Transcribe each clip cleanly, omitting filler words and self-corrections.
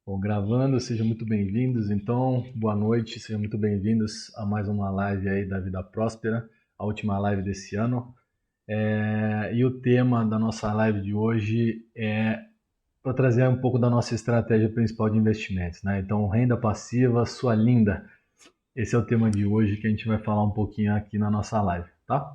Bom, gravando, sejam muito bem-vindos. Então, boa noite, sejam muito bem-vindos a mais uma live aí da Vida Próspera, a última live desse ano. E o tema da nossa live de hoje é para trazer um pouco da nossa estratégia principal de investimentos, né? Então, renda passiva, sua linda. Esse é o tema de hoje que a gente vai falar um pouquinho aqui na nossa live, tá?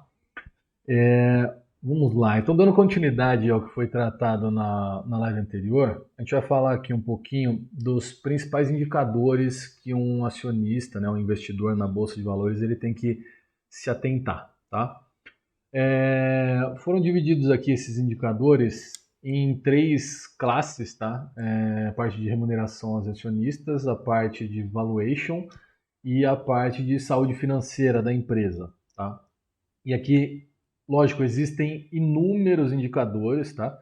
Vamos lá, então dando continuidade ao que foi tratado na live anterior, a gente vai falar aqui um pouquinho dos principais indicadores que um acionista, né, um investidor na Bolsa de Valores, ele tem que se atentar, tá? Foram divididos aqui esses indicadores em três classes, tá? A parte de remuneração aos acionistas, a parte de valuation e a parte de saúde financeira da empresa, tá? E aqui, lógico, existem inúmeros indicadores, tá?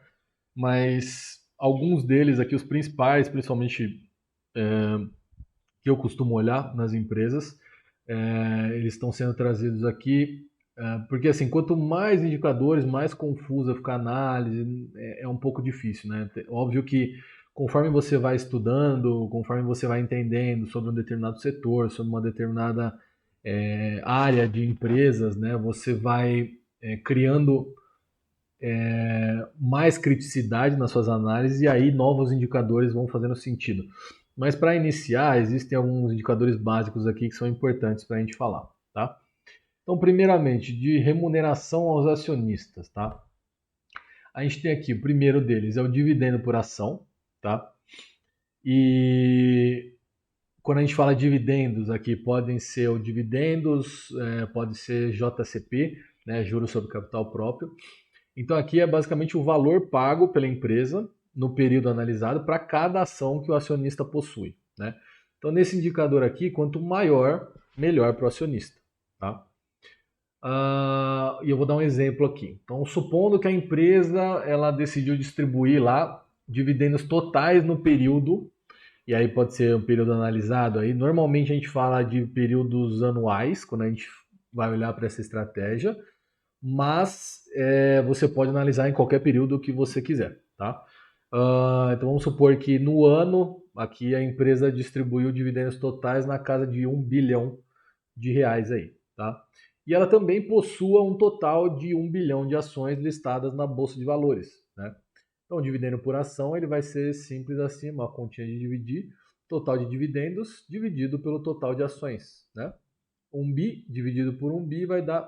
Mas alguns deles aqui, os principais, principalmente que eu costumo olhar nas empresas, eles estão sendo trazidos aqui, porque assim, quanto mais indicadores, mais confusa fica a análise, é um pouco difícil, né? Óbvio que conforme você vai estudando, conforme você vai entendendo sobre um determinado setor, sobre uma determinada área de empresas, né, você vai criando mais criticidade nas suas análises e aí novos indicadores vão fazendo sentido. Mas para iniciar, existem alguns indicadores básicos aqui que são importantes para a gente falar, tá? Então, primeiramente, de remuneração aos acionistas, tá? A gente tem aqui, o primeiro deles é o dividendo por ação, tá? E quando a gente fala dividendos aqui, podem ser o dividendos, pode ser JCP, né, juros sobre capital próprio. Então aqui é basicamente o valor pago pela empresa no período analisado para cada ação que o acionista possui, né? Então nesse indicador aqui, quanto maior, melhor para o acionista, tá? E eu vou dar um exemplo aqui. Então, supondo que a empresa ela decidiu distribuir lá dividendos totais no período, e aí pode ser um período analisado. Aí normalmente a gente fala de períodos anuais quando a gente vai olhar para essa estratégia, mas você pode analisar em qualquer período que você quiser, tá? Então vamos supor que no ano aqui a empresa distribuiu dividendos totais na casa de 1 bilhão de reais aí, tá? E ela também possua um total de 1 bilhão de ações listadas na Bolsa de Valores, né? Então o dividendo por ação ele vai ser simples assim, uma continha de dividir, total de dividendos dividido pelo total de ações, né? 1 bi dividido por 1 bi vai dar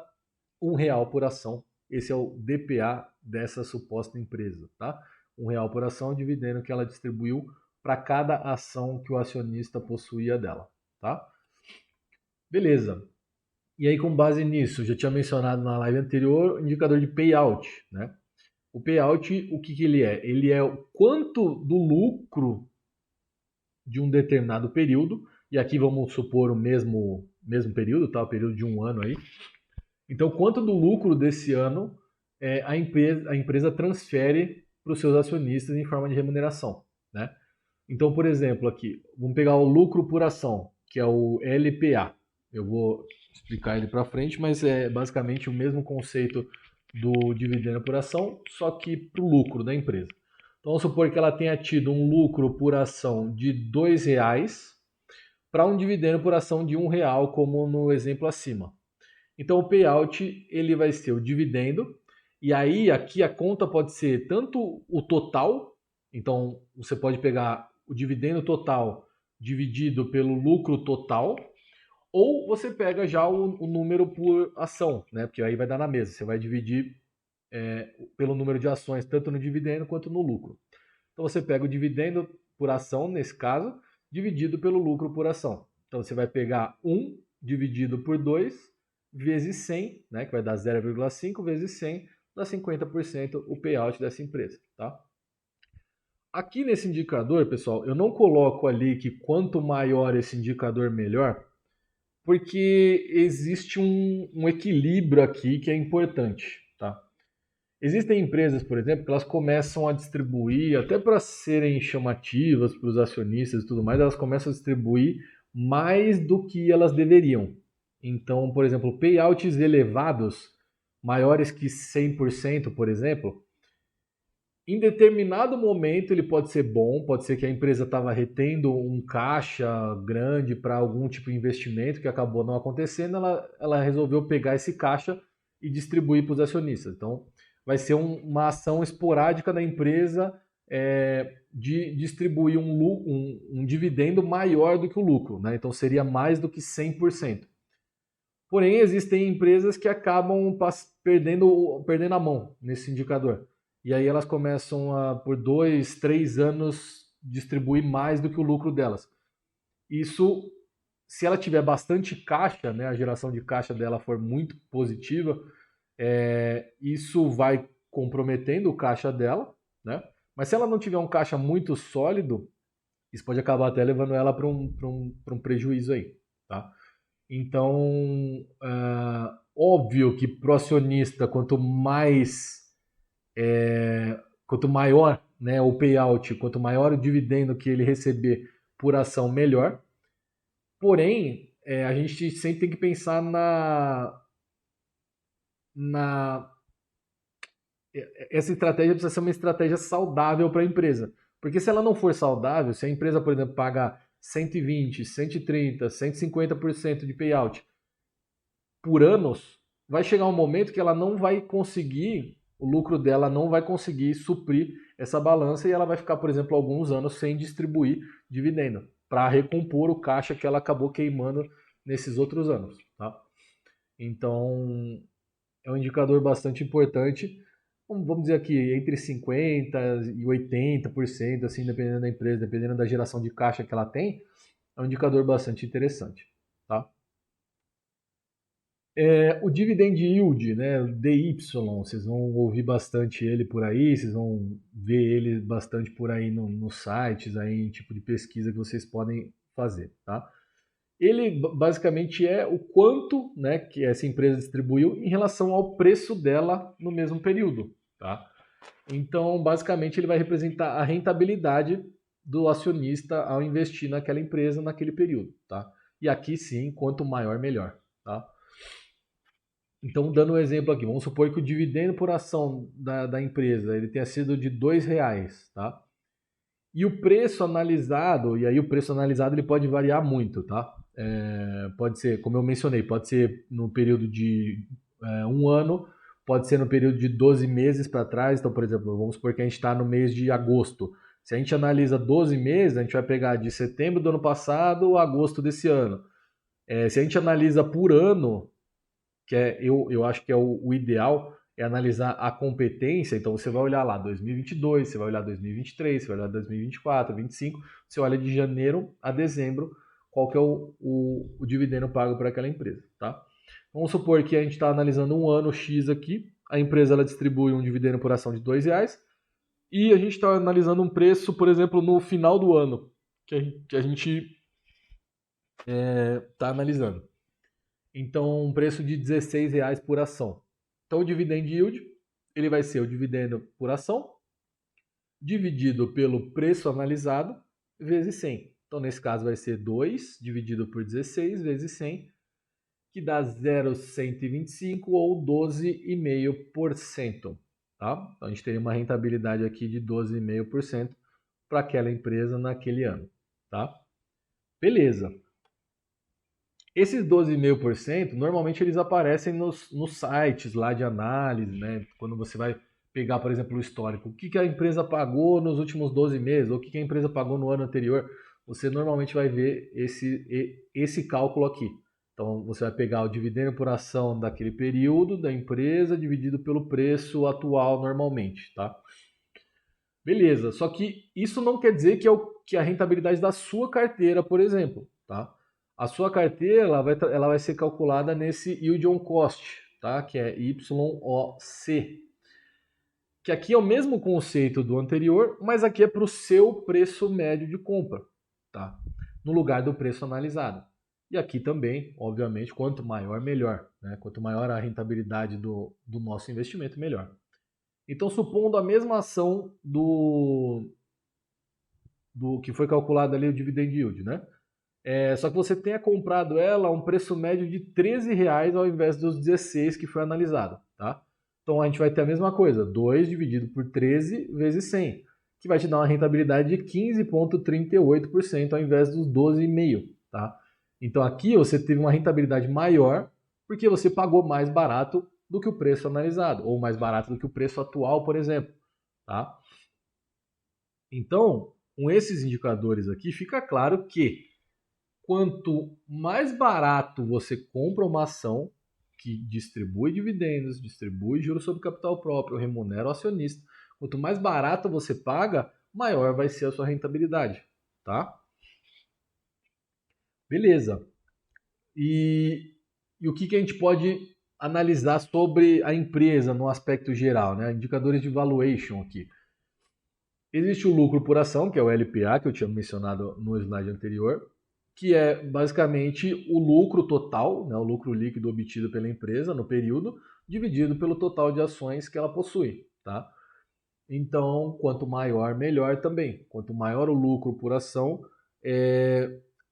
R$ 1 por ação. Esse é o DPA dessa suposta empresa, tá? R$ 1 por ação é o dividendo que ela distribuiu para cada ação que o acionista possuía dela, tá? Beleza. E aí, com base nisso, eu já tinha mencionado na live anterior o indicador de payout, né? O payout, o que ele é? Ele é o quanto do lucro de um determinado período, e aqui vamos supor o mesmo período, tá? O período de um ano aí. Então, quanto do lucro desse ano a empresa transfere para os seus acionistas em forma de remuneração, né? Então, por exemplo, aqui, vamos pegar o lucro por ação, que é o LPA. Eu vou explicar ele para frente, mas é basicamente o mesmo conceito do dividendo por ação, só que para o lucro da empresa. Então, vamos supor que ela tenha tido um lucro por ação de R$ 2 para um dividendo por ação de R$ 1, como no exemplo acima. Então o payout ele vai ser o dividendo, e aí aqui a conta pode ser tanto o total, então você pode pegar o dividendo total dividido pelo lucro total, ou você pega já o número por ação, né? Porque aí vai dar na mesa, você vai dividir pelo número de ações, tanto no dividendo quanto no lucro. Então você pega o dividendo por ação, nesse caso, dividido pelo lucro por ação. Então você vai pegar 1 dividido por 2 vezes 100, né, que vai dar 0,5 vezes 100, dá 50% o payout dessa empresa, tá? Aqui nesse indicador, pessoal, eu não coloco ali que quanto maior esse indicador, melhor, porque existe um equilíbrio aqui que é importante, tá? Existem empresas, por exemplo, que elas começam a distribuir, até para serem chamativas para os acionistas e tudo mais, elas começam a distribuir mais do que elas deveriam. Então, por exemplo, payouts elevados, maiores que 100%, por exemplo, Em determinado momento ele pode ser bom, pode ser que a empresa estava retendo um caixa grande para algum tipo de investimento que acabou não acontecendo, ela resolveu pegar esse caixa e distribuir para os acionistas. Então, vai ser uma ação esporádica da empresa de distribuir um dividendo maior do que o lucro, né? Então, seria mais do que 100%. Porém, existem empresas que acabam perdendo a mão nesse indicador. E aí elas começam a, por 2, 3 anos, distribuir mais do que o lucro delas. Isso, se ela tiver bastante caixa, né, a geração de caixa dela for muito positiva, isso vai comprometendo o caixa dela, né? Mas se ela não tiver um caixa muito sólido, isso pode acabar até levando ela para um prejuízo aí, tá? Então, óbvio que pro acionista, quanto maior, né, o payout, quanto maior o dividendo que ele receber por ação, melhor. Porém, a gente sempre tem que pensar na essa estratégia precisa ser uma estratégia saudável para a empresa. Porque se ela não for saudável, se a empresa, por exemplo, paga 120, 130, 150% de payout por anos, vai chegar um momento que ela não vai conseguir, o lucro dela não vai conseguir suprir essa balança e ela vai ficar, por exemplo, alguns anos sem distribuir dividendo para recompor o caixa que ela acabou queimando nesses outros anos. Tá? Então, é um indicador bastante importante. Vamos dizer aqui, entre 50% e 80%, assim, dependendo da empresa, dependendo da geração de caixa que ela tem, é um indicador bastante interessante. Tá? O dividend yield, né, o DY, vocês vão ouvir bastante ele por aí, vocês vão ver ele bastante por aí nos sites, aí, tipo de pesquisa que vocês podem fazer, tá? Ele basicamente é o quanto, né, que essa empresa distribuiu em relação ao preço dela no mesmo período, tá? Então, basicamente, ele vai representar a rentabilidade do acionista ao investir naquela empresa naquele período, tá? E aqui sim, quanto maior, melhor, tá? Então, dando um exemplo aqui, vamos supor que o dividendo por ação da empresa ele tenha sido de R$ 2, tá? E o preço analisado, e aí o preço analisado ele pode variar muito, tá? Pode ser, como eu mencionei, pode ser no período de um ano, pode ser no período de 12 meses para trás. Então, por exemplo, vamos supor que a gente está no mês de agosto. Se a gente analisa 12 meses, a gente vai pegar de setembro do ano passado a agosto desse ano. Se a gente analisa por ano, eu acho que é o ideal, é analisar a competência. Então você vai olhar lá 2022, você vai olhar 2023, você vai olhar 2024, 2025, você olha de janeiro a dezembro qual que é o dividendo pago por aquela empresa, tá? Vamos supor que a gente está analisando um ano X aqui, a empresa ela distribui um dividendo por ação de R$ 2 e a gente está analisando um preço, por exemplo, no final do ano que a gente está analisando. Então, um preço de R$ 16 por ação. Então, o dividend yield ele vai ser o dividendo por ação dividido pelo preço analisado vezes 100. Então, nesse caso, vai ser 2 dividido por 16 vezes 100, que dá 0,125 ou 12,5%. Tá? Então, a gente teria uma rentabilidade aqui de 12,5% para aquela empresa naquele ano. Tá? Beleza. Esses 12,5%, normalmente eles aparecem nos sites lá de análise, né? Quando você vai pegar, por exemplo, o histórico. O que a empresa pagou nos últimos 12 meses, ou o que a empresa pagou no ano anterior, você normalmente vai ver esse cálculo aqui. Então, você vai pegar o dividendo por ação daquele período da empresa dividido pelo preço atual normalmente, tá? Beleza, só que isso não quer dizer que a rentabilidade da sua carteira, por exemplo, tá? A sua carteira ela vai ser calculada nesse yield on cost, tá? Que é YOC. Que aqui é o mesmo conceito do anterior, mas aqui é para o seu preço médio de compra, tá? No lugar do preço analisado. E aqui também, obviamente, quanto maior, melhor, né? Quanto maior a rentabilidade do nosso investimento, melhor. Então, supondo a mesma ação do que foi calculado ali o dividend yield, né? Só que você tenha comprado ela a um preço médio de R$ 13 ao invés dos 16 que foi analisado, tá? Então a gente vai ter a mesma coisa, 2 dividido por 13 vezes 100, que vai te dar uma rentabilidade de 15,38% ao invés dos 12,5%, tá? Então aqui você teve uma rentabilidade maior porque você pagou mais barato do que o preço analisado, ou mais barato do que o preço atual, por exemplo, tá? Então, com esses indicadores aqui, fica claro que quanto mais barato você compra uma ação que distribui dividendos, distribui juros sobre capital próprio, remunera o acionista, quanto mais barato você paga, maior vai ser a sua rentabilidade, tá? Beleza. E o que a gente pode analisar sobre a empresa no aspecto geral, né? Indicadores de valuation aqui. Existe o lucro por ação, que é o LPA, que eu tinha mencionado no slide anterior, que é basicamente o lucro total, né, o lucro líquido obtido pela empresa no período, dividido pelo total de ações que ela possui. Tá? Então, quanto maior, melhor também. Quanto maior o lucro por ação,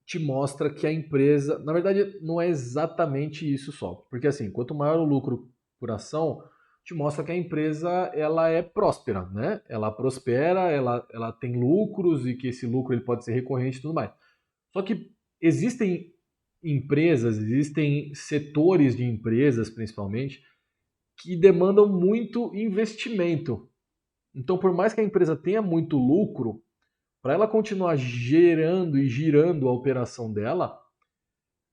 te mostra que a empresa... Na verdade, não é exatamente isso só. Porque assim, quanto maior o lucro por ação, te mostra que a empresa ela é próspera, né? Ela prospera, ela tem lucros e que esse lucro ele pode ser recorrente e tudo mais. Só que existem empresas, existem setores de empresas, principalmente, que demandam muito investimento. Então, por mais que a empresa tenha muito lucro, para ela continuar gerando e girando a operação dela,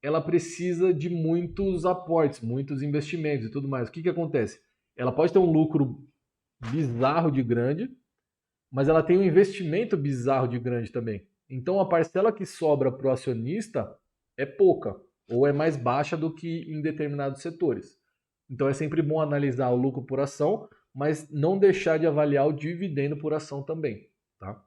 ela precisa de muitos aportes, muitos investimentos e tudo mais. O que acontece? Ela pode ter um lucro bizarro de grande, mas ela tem um investimento bizarro de grande também. Então a parcela que sobra para o acionista é pouca, ou é mais baixa do que em determinados setores. Então é sempre bom analisar o lucro por ação, mas não deixar de avaliar o dividendo por ação também. Tá?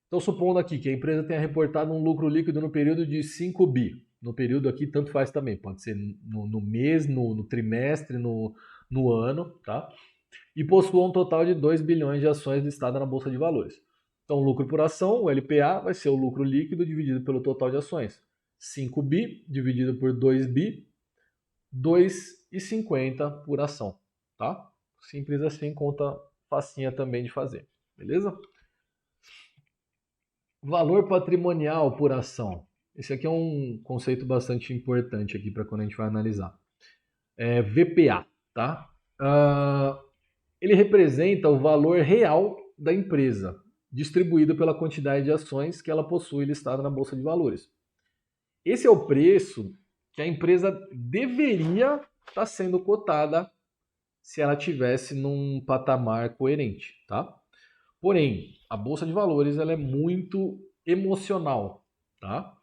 Então, supondo aqui que a empresa tenha reportado um lucro líquido no período de 5 bi. No período aqui, tanto faz também. Pode ser no mês, no trimestre, no ano, tá? E possua um total de 2 bilhões de ações listadas na Bolsa de Valores. Então, o lucro por ação, o LPA, vai ser o lucro líquido dividido pelo total de ações. 5 bi dividido por 2 bi, 2,50 por ação, tá? Simples assim, conta facinha também de fazer, beleza? Valor patrimonial por ação. Esse aqui é um conceito bastante importante aqui para quando a gente vai analisar. É VPA, tá? Ele representa o valor real da empresa, distribuído pela quantidade de ações que ela possui listada na Bolsa de Valores. Esse é o preço que a empresa deveria estar sendo cotada se ela tivesse num patamar coerente, tá? Porém, a Bolsa de Valores ela é muito emocional, tá?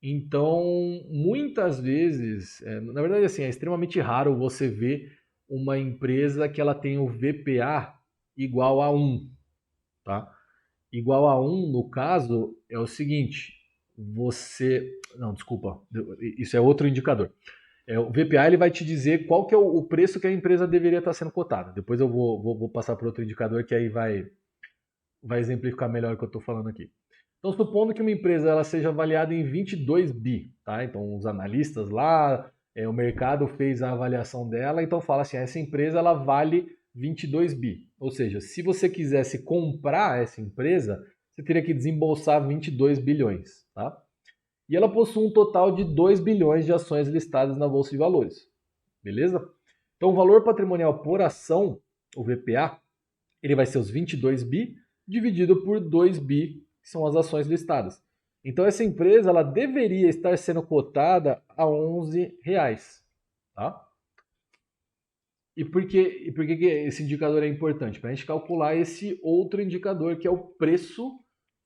Então, muitas vezes, na verdade, assim, é extremamente raro você ver uma empresa que ela tem o VPA igual a 1, tá? Igual a 1, no caso, é o seguinte, você... Não, desculpa, isso é outro indicador. O VPA ele vai te dizer qual que é o preço que a empresa deveria estar sendo cotada. Depois eu vou passar para outro indicador que aí vai exemplificar melhor o que eu estou falando aqui. Então, supondo que uma empresa ela seja avaliada em 22 bi, tá? Então, os analistas lá, o mercado fez a avaliação dela, então fala assim, essa empresa ela vale 22 bi. Ou seja, se você quisesse comprar essa empresa, você teria que desembolsar 22 bilhões, tá? E ela possui um total de 2 bilhões de ações listadas na Bolsa de Valores, beleza? Então, o valor patrimonial por ação, o VPA, ele vai ser os 22 bi dividido por 2 bi, que são as ações listadas. Então essa empresa ela deveria estar sendo cotada a R$ 11, tá? E por que esse indicador é importante? Para a gente calcular esse outro indicador que é o preço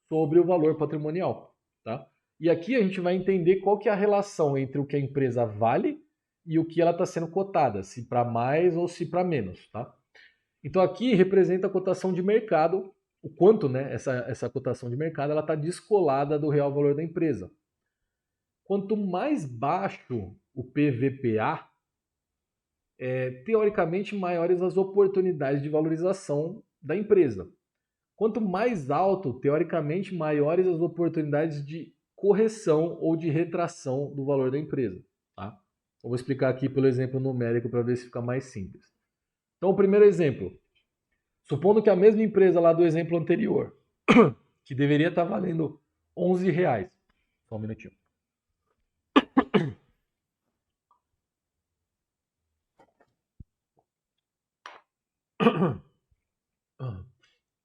sobre o valor patrimonial, tá? E aqui a gente vai entender qual que é a relação entre o que a empresa vale e o que ela está sendo cotada, se para mais ou se para menos, tá? Então aqui representa a cotação de mercado, o quanto, né, essa cotação de mercado ela está descolada do real valor da empresa. Quanto mais baixo o PVPA, teoricamente maiores as oportunidades de valorização da empresa. Quanto mais alto, teoricamente maiores as oportunidades de correção ou de retração do valor da empresa. Tá? Eu vou explicar aqui pelo exemplo numérico para ver se fica mais simples. Então, o primeiro exemplo. Supondo que a mesma empresa lá do exemplo anterior, que deveria estar valendo R$ 11. Só um minutinho.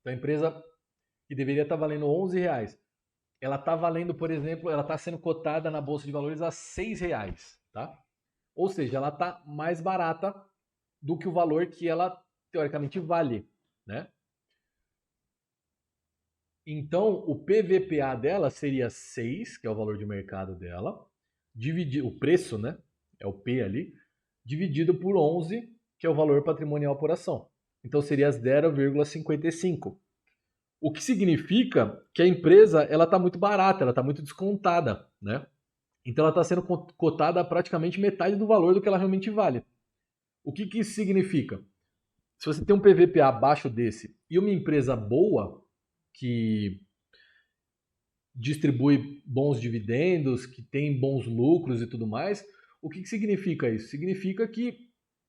A empresa que deveria estar valendo R$ 11, ela está valendo, por exemplo, ela está sendo cotada na Bolsa de Valores a R$ 6, tá? Ou seja, ela está mais barata do que o valor que ela teoricamente vale, né? Então, o PVPA dela seria 6, que é o valor de mercado dela, dividido, o preço, né? É o P ali, dividido por 11, que é o valor patrimonial por ação. Então, seria 0,55. O que significa que a empresa ela está muito barata, ela está muito descontada, né? Então, ela está sendo cotada a praticamente metade do valor do que ela realmente vale. O que isso significa? Se você tem um PVPA abaixo desse e uma empresa boa, que distribui bons dividendos, que tem bons lucros e tudo mais, o que significa isso? Significa que,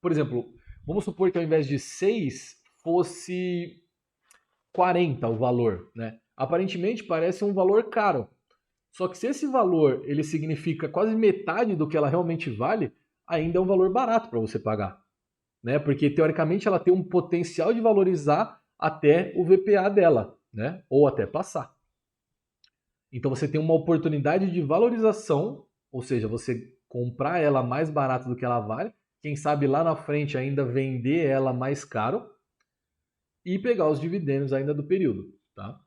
por exemplo, vamos supor que ao invés de 6 fosse 40 o valor, né? Aparentemente parece um valor caro. Só que se esse valor ele significa quase metade do que ela realmente vale, ainda é um valor barato para você pagar, né? Porque teoricamente ela tem um potencial de valorizar até o VPA dela, né? Ou até passar. Então você tem uma oportunidade de valorização, ou seja, você comprar ela mais barato do que ela vale, quem sabe lá na frente ainda vender ela mais caro e pegar os dividendos ainda do período, tá?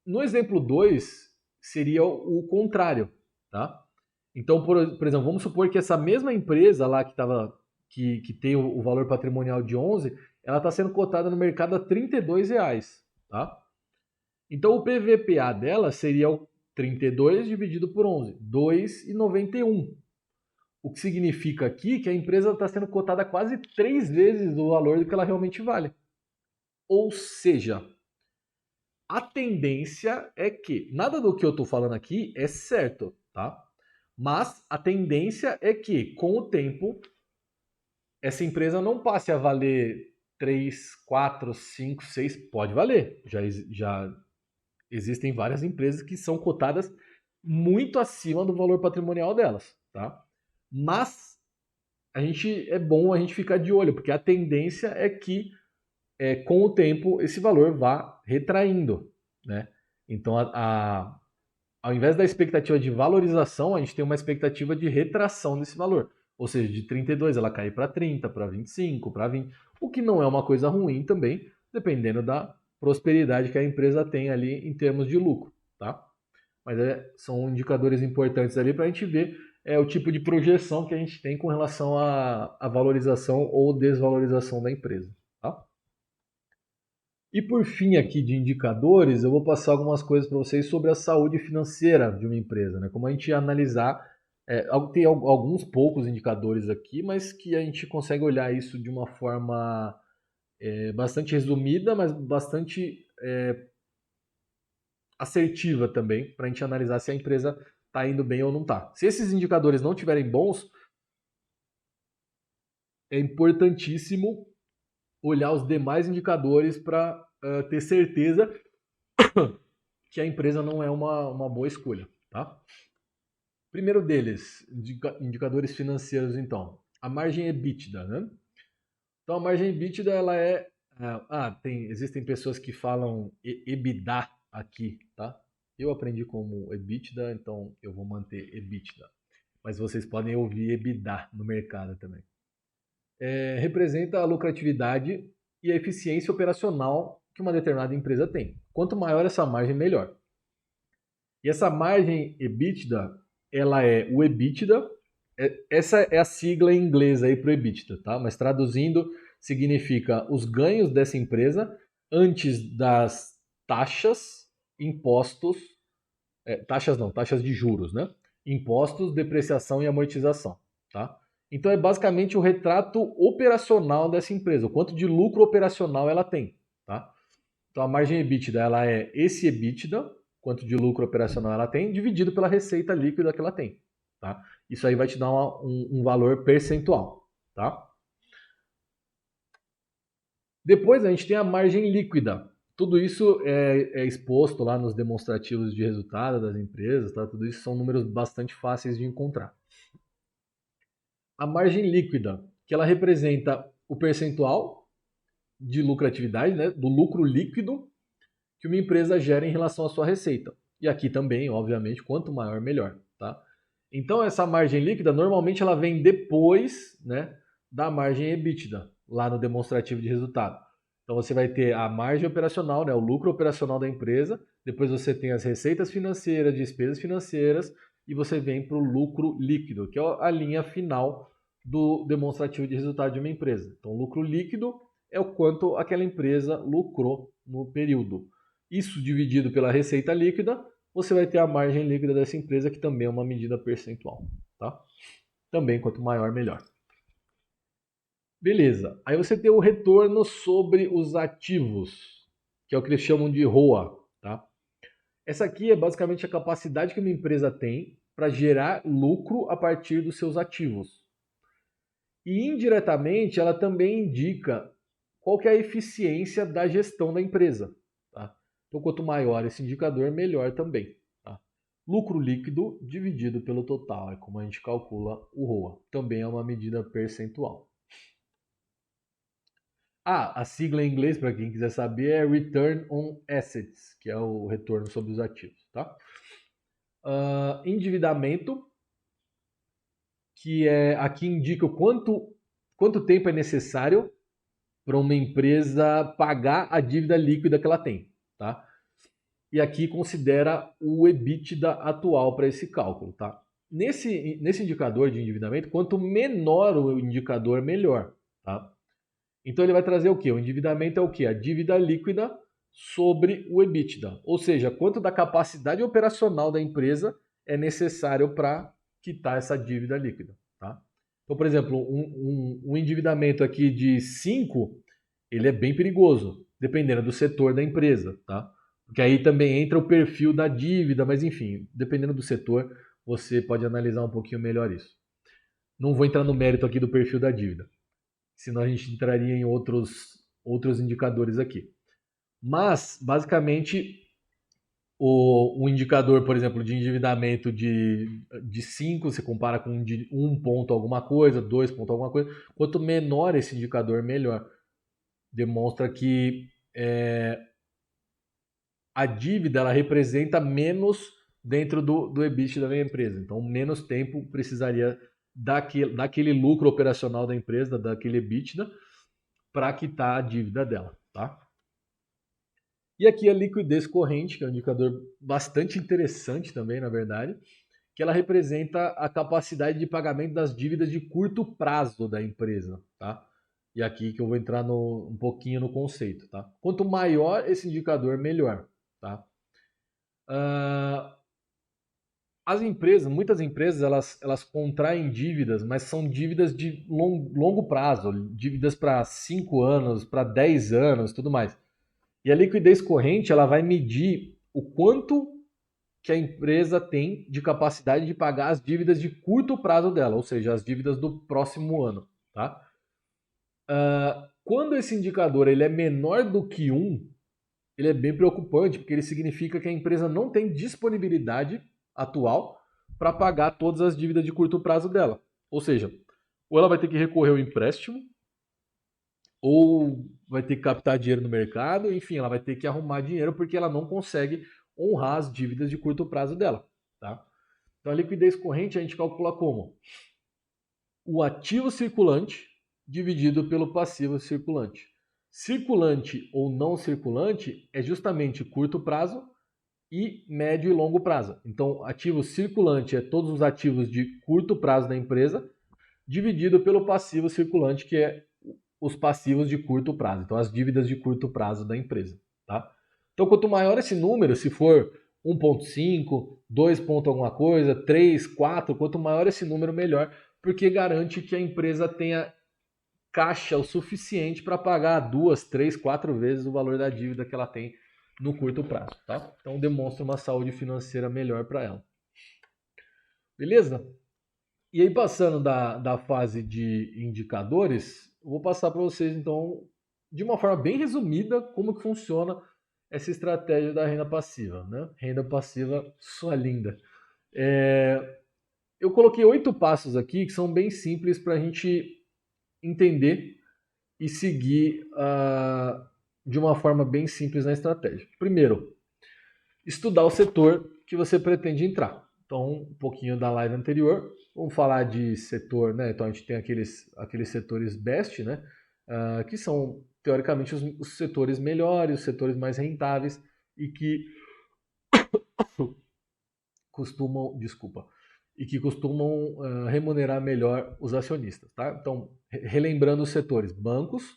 No exemplo 2 seria o contrário, tá? Então, por exemplo, vamos supor que essa mesma empresa lá que tem o valor patrimonial de 11, ela está sendo cotada no mercado a R$ 32, tá? Então, o PVPA dela seria o 32 dividido por 11, 2,91. O que significa aqui que a empresa está sendo cotada quase 3 vezes o valor do que ela realmente vale. Ou seja, a tendência é que, nada do que eu estou falando aqui é certo, tá? Mas a tendência é que, com o tempo, essa empresa não passe a valer 3, 4, 5, 6, pode valer. Já existem várias empresas que são cotadas muito acima do valor patrimonial delas, tá? Mas é bom a gente ficar de olho, porque a tendência é que com o tempo esse valor vá retraindo, né? Então, ao invés da expectativa de valorização, a gente tem uma expectativa de retração desse valor. Ou seja, de 32 ela cair para 30, para 25, para 20, o que não é uma coisa ruim também, dependendo da prosperidade que a empresa tem ali em termos de lucro, tá? Mas são indicadores importantes ali para a gente ver o tipo de projeção que a gente tem com relação à valorização ou desvalorização da empresa, tá? E por fim aqui de indicadores, eu vou passar algumas coisas para vocês sobre a saúde financeira de uma empresa, né? Como a gente ia analisar, tem alguns poucos indicadores aqui, mas que a gente consegue olhar isso de uma forma bastante resumida, mas bastante assertiva também, para a gente analisar se a empresa está indo bem ou não está. Se esses indicadores não estiverem bons, é importantíssimo olhar os demais indicadores para ter certeza que a empresa não é uma boa escolha, tá? Primeiro deles, indicadores financeiros, então. A margem EBITDA, né? Então, a margem EBITDA, ela existem pessoas que falam EBITDA aqui, tá? Eu aprendi como EBITDA, então eu vou manter EBITDA. Mas vocês podem ouvir EBITDA no mercado também. Representa a lucratividade e a eficiência operacional que uma determinada empresa tem. Quanto maior essa margem, melhor. E essa margem EBITDA, ela é o EBITDA, essa é a sigla em inglês aí para o EBITDA, tá? Mas traduzindo, significa os ganhos dessa empresa antes das taxas, impostos, taxas de juros, né? Impostos, depreciação e amortização, tá? Então é basicamente o retrato operacional dessa empresa, o quanto de lucro operacional ela tem, tá? Então a margem EBITDA, ela é esse EBITDA, quanto de lucro operacional ela tem, dividido pela receita líquida que ela tem, tá? Isso aí vai te dar um valor percentual, tá? Depois a gente tem a margem líquida. Tudo isso é exposto lá nos demonstrativos de resultado das empresas, tá? Tudo isso são números bastante fáceis de encontrar. A margem líquida, que ela representa o percentual de lucratividade, né, do lucro líquido que uma empresa gera em relação à sua receita. E aqui também, obviamente, quanto maior, melhor, tá? Então essa margem líquida normalmente ela vem depois, né, da margem EBITDA, lá no demonstrativo de resultado. Então você vai ter a margem operacional, né, o lucro operacional da empresa, depois você tem as receitas financeiras, despesas financeiras e você vem para o lucro líquido, que é a linha final do demonstrativo de resultado de uma empresa. Então, o lucro líquido é o quanto aquela empresa lucrou no período. Isso dividido pela receita líquida, você vai ter a margem líquida dessa empresa, que também é uma medida percentual. Tá? Também, quanto maior, melhor. Beleza. Aí você tem o retorno sobre os ativos, que é o que eles chamam de ROA. Tá? Essa aqui é basicamente a capacidade que uma empresa tem para gerar lucro a partir dos seus ativos. E indiretamente ela também indica qual que é a eficiência da gestão da empresa. Tá? Então, quanto maior esse indicador, melhor também. Tá? Lucro líquido dividido pelo total, é como a gente calcula o ROA. Também é uma medida percentual. A sigla em inglês, para quem quiser saber, é Return on Assets, que é o retorno sobre os ativos. Tá? Endividamento, que aqui indica quanto tempo é necessário para uma empresa pagar a dívida líquida que ela tem, tá? E aqui considera o EBITDA atual para esse cálculo, tá? Nesse indicador de endividamento, quanto menor o indicador, melhor, tá? Então ele vai trazer o quê? O endividamento é o quê? A dívida líquida sobre o EBITDA, ou seja, quanto da capacidade operacional da empresa é necessário para quitar essa dívida líquida, tá? Então, por exemplo, um endividamento aqui de 5, ele é bem perigoso, dependendo do setor da empresa, tá? Porque aí também entra o perfil da dívida, mas enfim, dependendo do setor, você pode analisar um pouquinho melhor isso. Não vou entrar no mérito aqui do perfil da dívida, senão a gente entraria em outros indicadores aqui. Mas, basicamente, um indicador, por exemplo, de endividamento de 5, você compara com de 1 ponto alguma coisa, 2 ponto alguma coisa. Quanto menor esse indicador, melhor. Demonstra que a dívida ela representa menos dentro do EBITDA da empresa. Então, menos tempo precisaria daquele lucro operacional da empresa, daquele EBITDA, para quitar a dívida dela. Tá? E aqui a liquidez corrente, que é um indicador bastante interessante também, na verdade, que ela representa a capacidade de pagamento das dívidas de curto prazo da empresa, tá? E aqui que eu vou entrar um pouquinho no conceito, tá? Quanto maior esse indicador, melhor, tá? As empresas, muitas empresas, elas contraem dívidas, mas são dívidas de longo prazo, dívidas para 5 anos, para 10 anos, tudo mais. E a liquidez corrente, ela vai medir o quanto que a empresa tem de capacidade de pagar as dívidas de curto prazo dela, ou seja, as dívidas do próximo ano, tá? Quando esse indicador ele é menor do que 1, ele é bem preocupante, porque ele significa que a empresa não tem disponibilidade atual para pagar todas as dívidas de curto prazo dela. Ou seja, ou ela vai ter que recorrer ao empréstimo, ou vai ter que captar dinheiro no mercado, enfim, ela vai ter que arrumar dinheiro porque ela não consegue honrar as dívidas de curto prazo dela, tá? Então a liquidez corrente a gente calcula como? O ativo circulante dividido pelo passivo circulante. Circulante ou não circulante é justamente curto prazo e médio e longo prazo. Então, ativo circulante é todos os ativos de curto prazo da empresa, dividido pelo passivo circulante, que é os passivos de curto prazo. Então, as dívidas de curto prazo da empresa. Tá? Então, quanto maior esse número, se for 1,5, 2 ponto alguma coisa, 3, 4, quanto maior esse número, melhor, porque garante que a empresa tenha caixa o suficiente para pagar 2, 3, 4 vezes o valor da dívida que ela tem no curto prazo. Tá? Então, demonstra uma saúde financeira melhor para ela. Beleza? E aí, passando da fase de indicadores, eu vou passar para vocês, então, de uma forma bem resumida, como que funciona essa estratégia da renda passiva, né? Renda passiva, sua linda. Eu coloquei 8 passos aqui que são bem simples para a gente entender e seguir de uma forma bem simples na estratégia. Primeiro, estudar o setor que você pretende entrar. Então, um pouquinho da live anterior, vamos falar de setor, né? Então a gente tem aqueles setores best, né? Que são teoricamente os setores melhores, os setores mais rentáveis e que costumam, desculpa, e que costumam remunerar melhor os acionistas, tá? Então, relembrando os setores: bancos,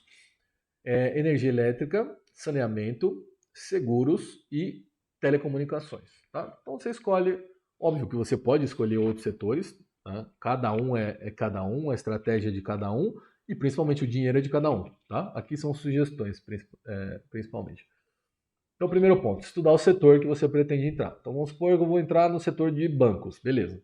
energia elétrica, saneamento, seguros e telecomunicações, tá? Então você escolhe, óbvio que você pode escolher outros setores, tá? Cada um é cada um, a estratégia de cada um e principalmente o dinheiro é de cada um, tá? Aqui são sugestões, principalmente. Então, primeiro ponto, estudar o setor que você pretende entrar. Então, vamos supor que eu vou entrar no setor de bancos, beleza.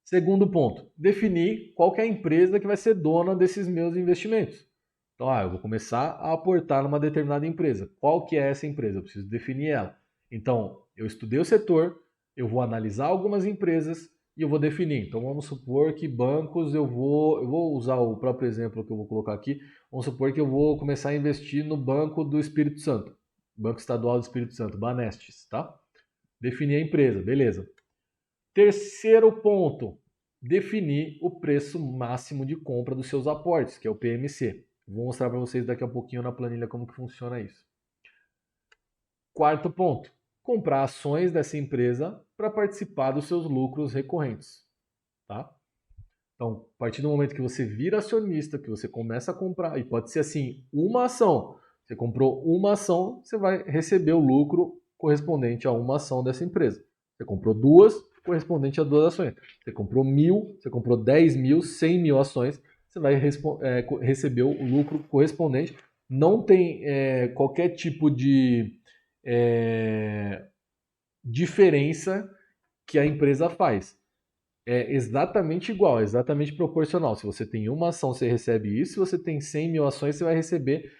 Segundo ponto, definir qual que é a empresa que vai ser dona desses meus investimentos. Então, eu vou começar a aportar numa determinada empresa. Qual que é essa empresa? Eu preciso definir ela. Então, eu estudei o setor, eu vou analisar algumas empresas e eu vou definir. Então, vamos supor que bancos, eu vou usar o próprio exemplo que eu vou colocar aqui. Vamos supor que eu vou começar a investir no Banco do Espírito Santo. Banco Estadual do Espírito Santo, Banestes, tá? Definir a empresa, beleza. Terceiro ponto, definir o preço máximo de compra dos seus aportes, que é o PMC. Vou mostrar para vocês daqui a pouquinho na planilha como que funciona isso. Quarto ponto, comprar ações dessa empresa para participar dos seus lucros recorrentes, tá? Então, a partir do momento que você vira acionista, que você começa a comprar, e pode ser assim, uma ação. Você comprou uma ação, você vai receber o lucro correspondente a uma ação dessa empresa. Você comprou duas, correspondente a duas ações. Você comprou 1.000, você comprou 10.000, 100.000 ações, você vai receber o lucro correspondente. Não tem qualquer tipo de diferença que a empresa faz. É exatamente igual, é exatamente proporcional. Se você tem uma ação, você recebe isso. Se você tem 100.000 ações, você vai receber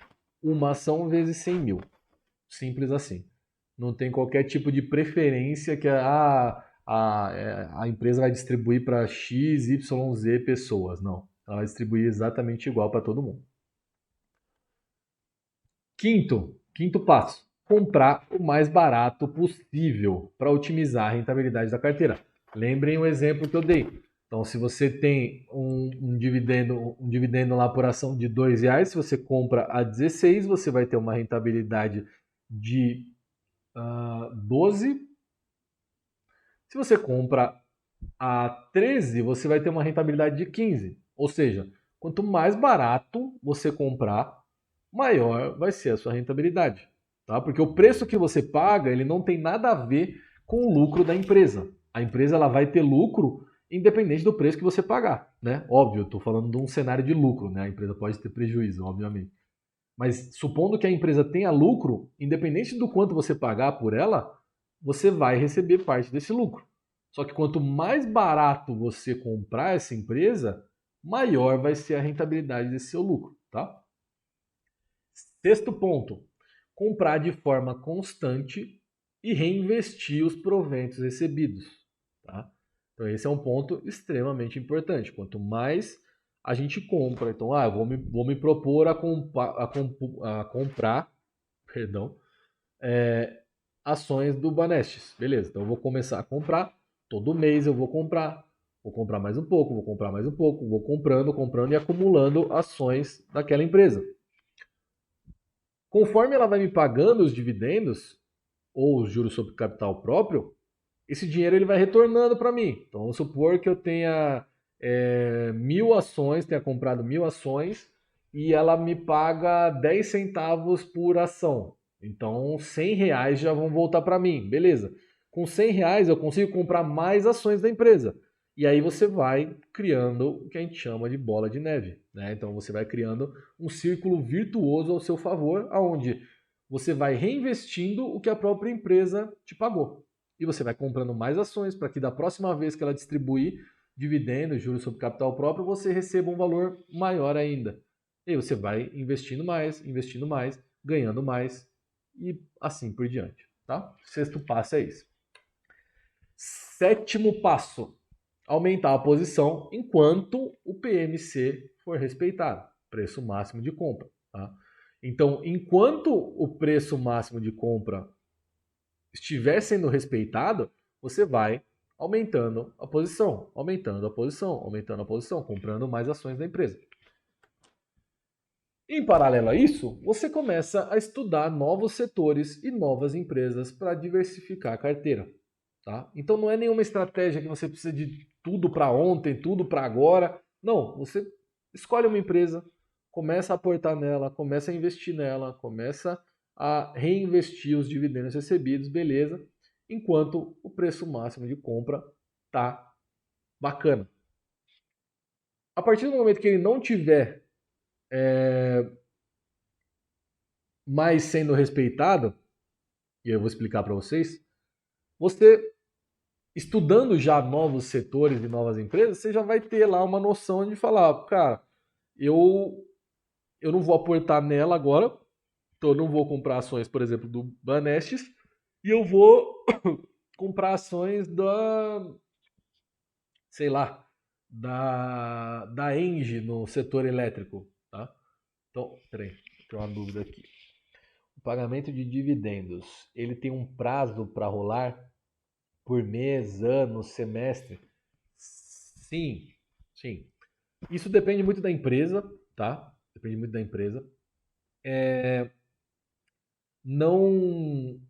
uma ação vezes 100.000. Simples assim. Não tem qualquer tipo de preferência que a empresa vai distribuir para X, Y, Z pessoas. Não. Ela vai distribuir exatamente igual para todo mundo. Quinto passo. Comprar o mais barato possível para otimizar a rentabilidade da carteira. Lembrem o exemplo que eu dei. Então, se você tem um dividendo lá por ação de R$2, se você compra a 16, você vai ter uma rentabilidade de 12. Se você compra a 13, você vai ter uma rentabilidade de 15. Ou seja, quanto mais barato você comprar, maior vai ser a sua rentabilidade. Tá? Porque o preço que você paga, ele não tem nada a ver com o lucro da empresa. A empresa ela vai ter lucro independente do preço que você pagar. Né? Óbvio, eu estou falando de um cenário de lucro. Né? A empresa pode ter prejuízo, obviamente. Mas supondo que a empresa tenha lucro, independente do quanto você pagar por ela, você vai receber parte desse lucro. Só que quanto mais barato você comprar essa empresa, maior vai ser a rentabilidade desse seu lucro, tá? Sexto ponto, comprar de forma constante e reinvestir os proventos recebidos, tá? Então esse é um ponto extremamente importante. Quanto mais a gente compra, então, eu vou me propor a comprar, perdão, ações do Banestes, beleza? Então eu vou começar a comprar, todo mês eu vou comprar mais um pouco, vou comprar mais um pouco, vou comprando e acumulando ações daquela empresa. Conforme ela vai me pagando os dividendos ou os juros sobre capital próprio, esse dinheiro ele vai retornando para mim. Então vamos supor que eu tenha 1.000 ações, tenha comprado 1.000 ações e ela me paga 10 centavos por ação. Então R$100 já vão voltar para mim, beleza. Com R$100 eu consigo comprar mais ações da empresa. E aí você vai criando o que a gente chama de bola de neve. Né? Então você vai criando um círculo virtuoso ao seu favor, onde você vai reinvestindo o que a própria empresa te pagou. E você vai comprando mais ações para que da próxima vez que ela distribuir dividendos, juros sobre capital próprio, você receba um valor maior ainda. E aí você vai investindo mais, ganhando mais e assim por diante, tá? Sexto passo é isso. Sétimo passo, aumentar a posição enquanto o PMC for respeitado, preço máximo de compra, tá? Então, enquanto o preço máximo de compra estiver sendo respeitado, você vai aumentando a posição, aumentando a posição, aumentando a posição, comprando mais ações da empresa. Em paralelo a isso, você começa a estudar novos setores e novas empresas para diversificar a carteira. Tá? Então não é nenhuma estratégia que você precisa de tudo para ontem, tudo para agora. Não, você escolhe uma empresa, começa a aportar nela, começa a investir nela, começa a reinvestir os dividendos recebidos, beleza, enquanto o preço máximo de compra tá bacana. A partir do momento que ele não tiver mais sendo respeitado, e eu vou explicar para vocês, você estudando já novos setores e novas empresas, você já vai ter lá uma noção de falar, cara, eu, eu não vou aportar nela agora, então eu não vou comprar ações, por exemplo, do Banestes, e eu vou comprar ações sei lá, da Engie no setor elétrico, tá? Então, peraí, tem uma dúvida aqui. O pagamento de dividendos, ele tem um prazo para rolar por mês, ano, semestre? Sim, sim. Isso depende muito da empresa, tá? Depende muito da empresa. Não,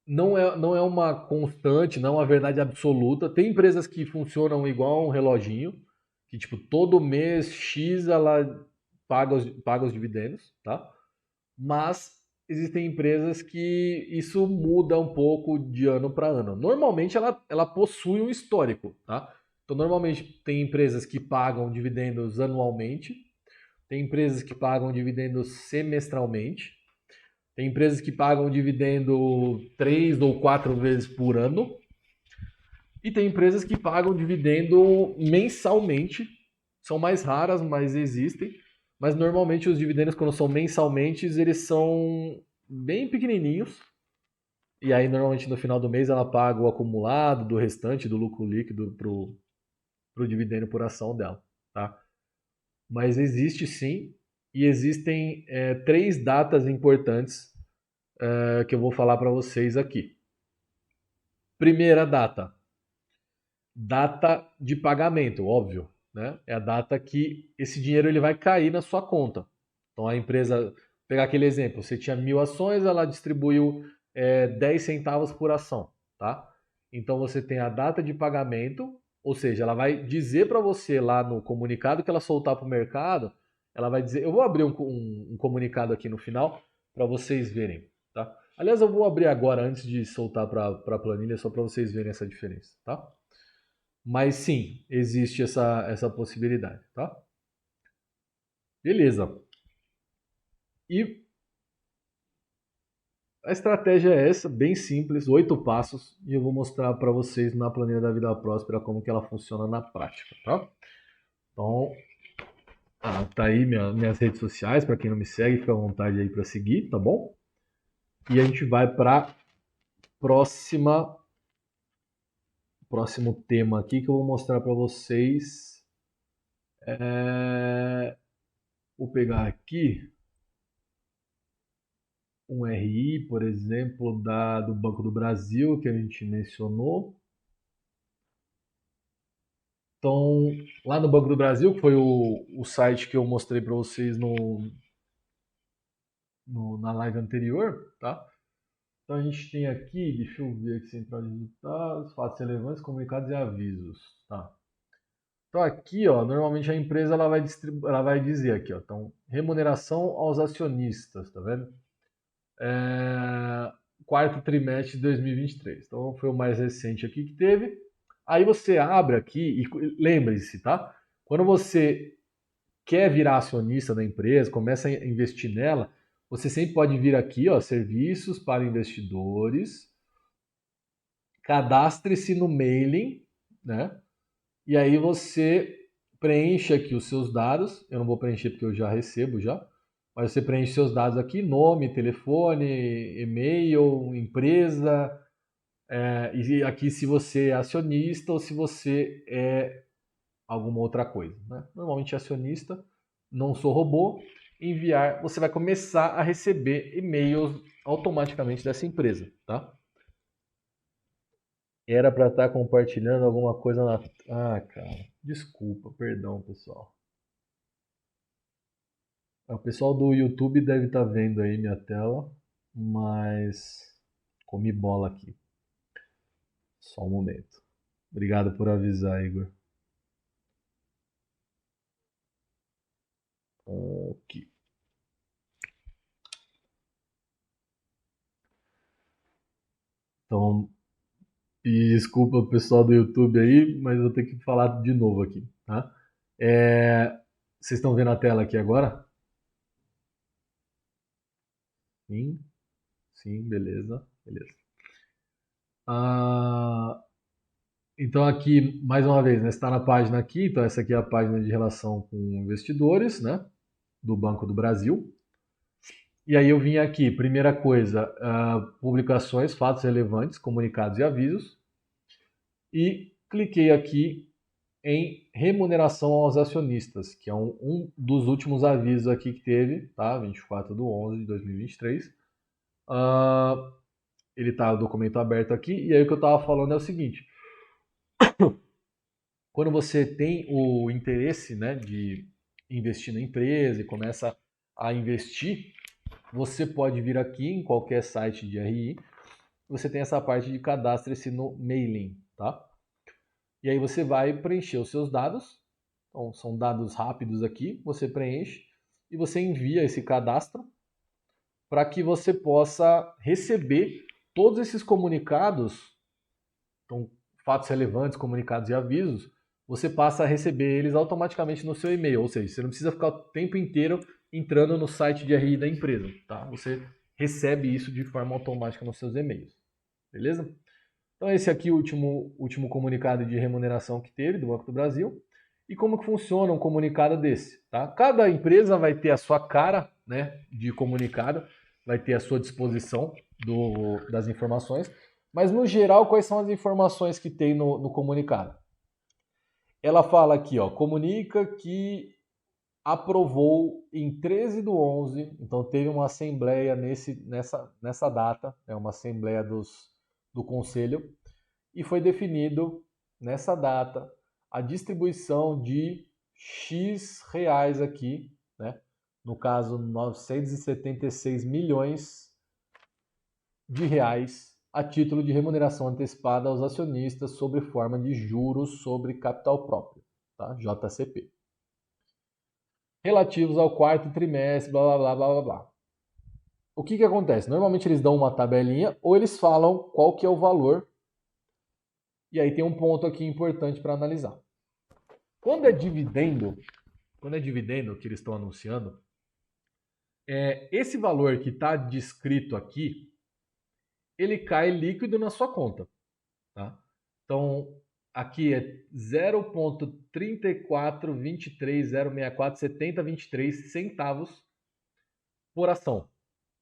não é uma constante, não é uma verdade absoluta. Tem empresas que funcionam igual um reloginho, que tipo, todo mês X ela paga os dividendos, tá? Mas existem empresas que isso muda um pouco de ano para ano. Normalmente ela possui um histórico, tá? Então normalmente tem empresas que pagam dividendos anualmente, tem empresas que pagam dividendos semestralmente, tem empresas que pagam dividendo 3 ou 4 vezes por ano, e tem empresas que pagam dividendo mensalmente. São mais raras, mas existem. Mas normalmente os dividendos, quando são mensalmente, eles são bem pequenininhos. E aí, normalmente, no final do mês, ela paga o acumulado do restante do lucro líquido pro dividendo por ação dela. Tá? Mas existe sim. E existem 3 datas importantes que eu vou falar para vocês aqui. Primeira data de pagamento, óbvio, né? É a data que esse dinheiro ele vai cair na sua conta. Então a empresa, pegar aquele exemplo, você tinha 1.000 ações, ela distribuiu 10 centavos por ação, tá? Então você tem a data de pagamento, ou seja, ela vai dizer para você lá no comunicado que ela soltar para o mercado, ela vai dizer, eu vou abrir um comunicado aqui no final para vocês verem, tá? Aliás, eu vou abrir agora antes de soltar para a planilha só para vocês verem essa diferença, tá? Mas sim, existe essa possibilidade, tá? Beleza. E a estratégia é essa, bem simples, 8 passos, e eu vou mostrar para vocês na planilha da Vida Próspera como que ela funciona na prática, tá? Então, tá aí minhas redes sociais, para quem não me segue, fica à vontade aí para seguir, tá bom? E a gente vai para próximo tema aqui que eu vou mostrar para vocês. Vou pegar aqui um RI, por exemplo, do Banco do Brasil, que a gente mencionou. Então, lá no Banco do Brasil, que foi o site que eu mostrei para vocês na live anterior, tá? Então a gente tem aqui, deixa eu ver aqui, central de resultados, fatos relevantes, comunicados e avisos, tá? Então aqui, ó, normalmente a empresa ela vai dizer aqui, ó, então remuneração aos acionistas, tá vendo? Quarto trimestre de 2023. Então foi o mais recente aqui que teve. Aí você abre aqui e lembre-se, tá? Quando você quer virar acionista da empresa, começa a investir nela, você sempre pode vir aqui, ó, serviços para investidores, cadastre-se no mailing, né? E aí você preenche aqui os seus dados. Eu não vou preencher porque eu já recebo já. Mas você preenche seus dados aqui, nome, telefone, e-mail, empresa, e aqui se você é acionista ou se você é alguma outra coisa. Né? Normalmente é acionista, não sou robô, enviar, você vai começar a receber e-mails automaticamente dessa empresa. Tá? Era para estar compartilhando alguma coisa na... Ah, cara, desculpa, perdão, pessoal. O pessoal do YouTube deve estar vendo aí minha tela, mas comi bola aqui. Só um momento. Obrigado por avisar, Igor. Aqui. Então, e desculpa o pessoal do YouTube aí, mas eu vou ter que falar de novo aqui, tá? Vocês estão vendo a tela aqui agora? Sim, sim, beleza, beleza. Ah, então aqui, mais uma vez, né, está na página aqui, então essa aqui é a página de relação com investidores, né, do Banco do Brasil. E aí eu vim aqui, primeira coisa, publicações, fatos relevantes, comunicados e avisos. E cliquei aqui em remuneração aos acionistas, que é um dos últimos avisos aqui que teve, tá? 24/11/2023. Ele tá o documento aberto aqui, e aí o que eu estava falando é o seguinte: quando você tem o interesse, né, de investir na empresa e começa a investir, você pode vir aqui em qualquer site de RI, você tem essa parte de cadastre-se no mailing, tá? E aí você vai preencher os seus dados. Então, são dados rápidos aqui, você preenche e você envia esse cadastro para que você possa receber todos esses comunicados, então, fatos relevantes, comunicados e avisos, você passa a receber eles automaticamente no seu e-mail, ou seja, você não precisa ficar o tempo inteiro entrando no site de RI da empresa, tá? Você recebe isso de forma automática nos seus e-mails, beleza? Então esse aqui é o último comunicado de remuneração que teve do Banco do Brasil. E como que funciona um comunicado desse? Tá? Cada empresa vai ter a sua cara, né, de comunicado, vai ter a sua disposição das informações, mas no geral quais são as informações que tem no comunicado? Ela fala aqui, ó, comunica que aprovou em 13/11, então teve uma assembleia nessa data, uma assembleia do Conselho, e foi definido nessa data a distribuição de X reais aqui, né? No caso, 976 milhões de reais a título de remuneração antecipada aos acionistas sob forma de juros sobre capital próprio, tá? JCP. Relativos ao quarto trimestre, blá blá blá blá blá. O que acontece? Normalmente eles dão uma tabelinha ou eles falam qual que é o valor. E aí tem um ponto aqui importante para analisar. Quando é dividendo que eles estão anunciando, esse valor que está descrito aqui, ele cai líquido na sua conta. Tá? Então, aqui é 0,34230647023 centavos por ação.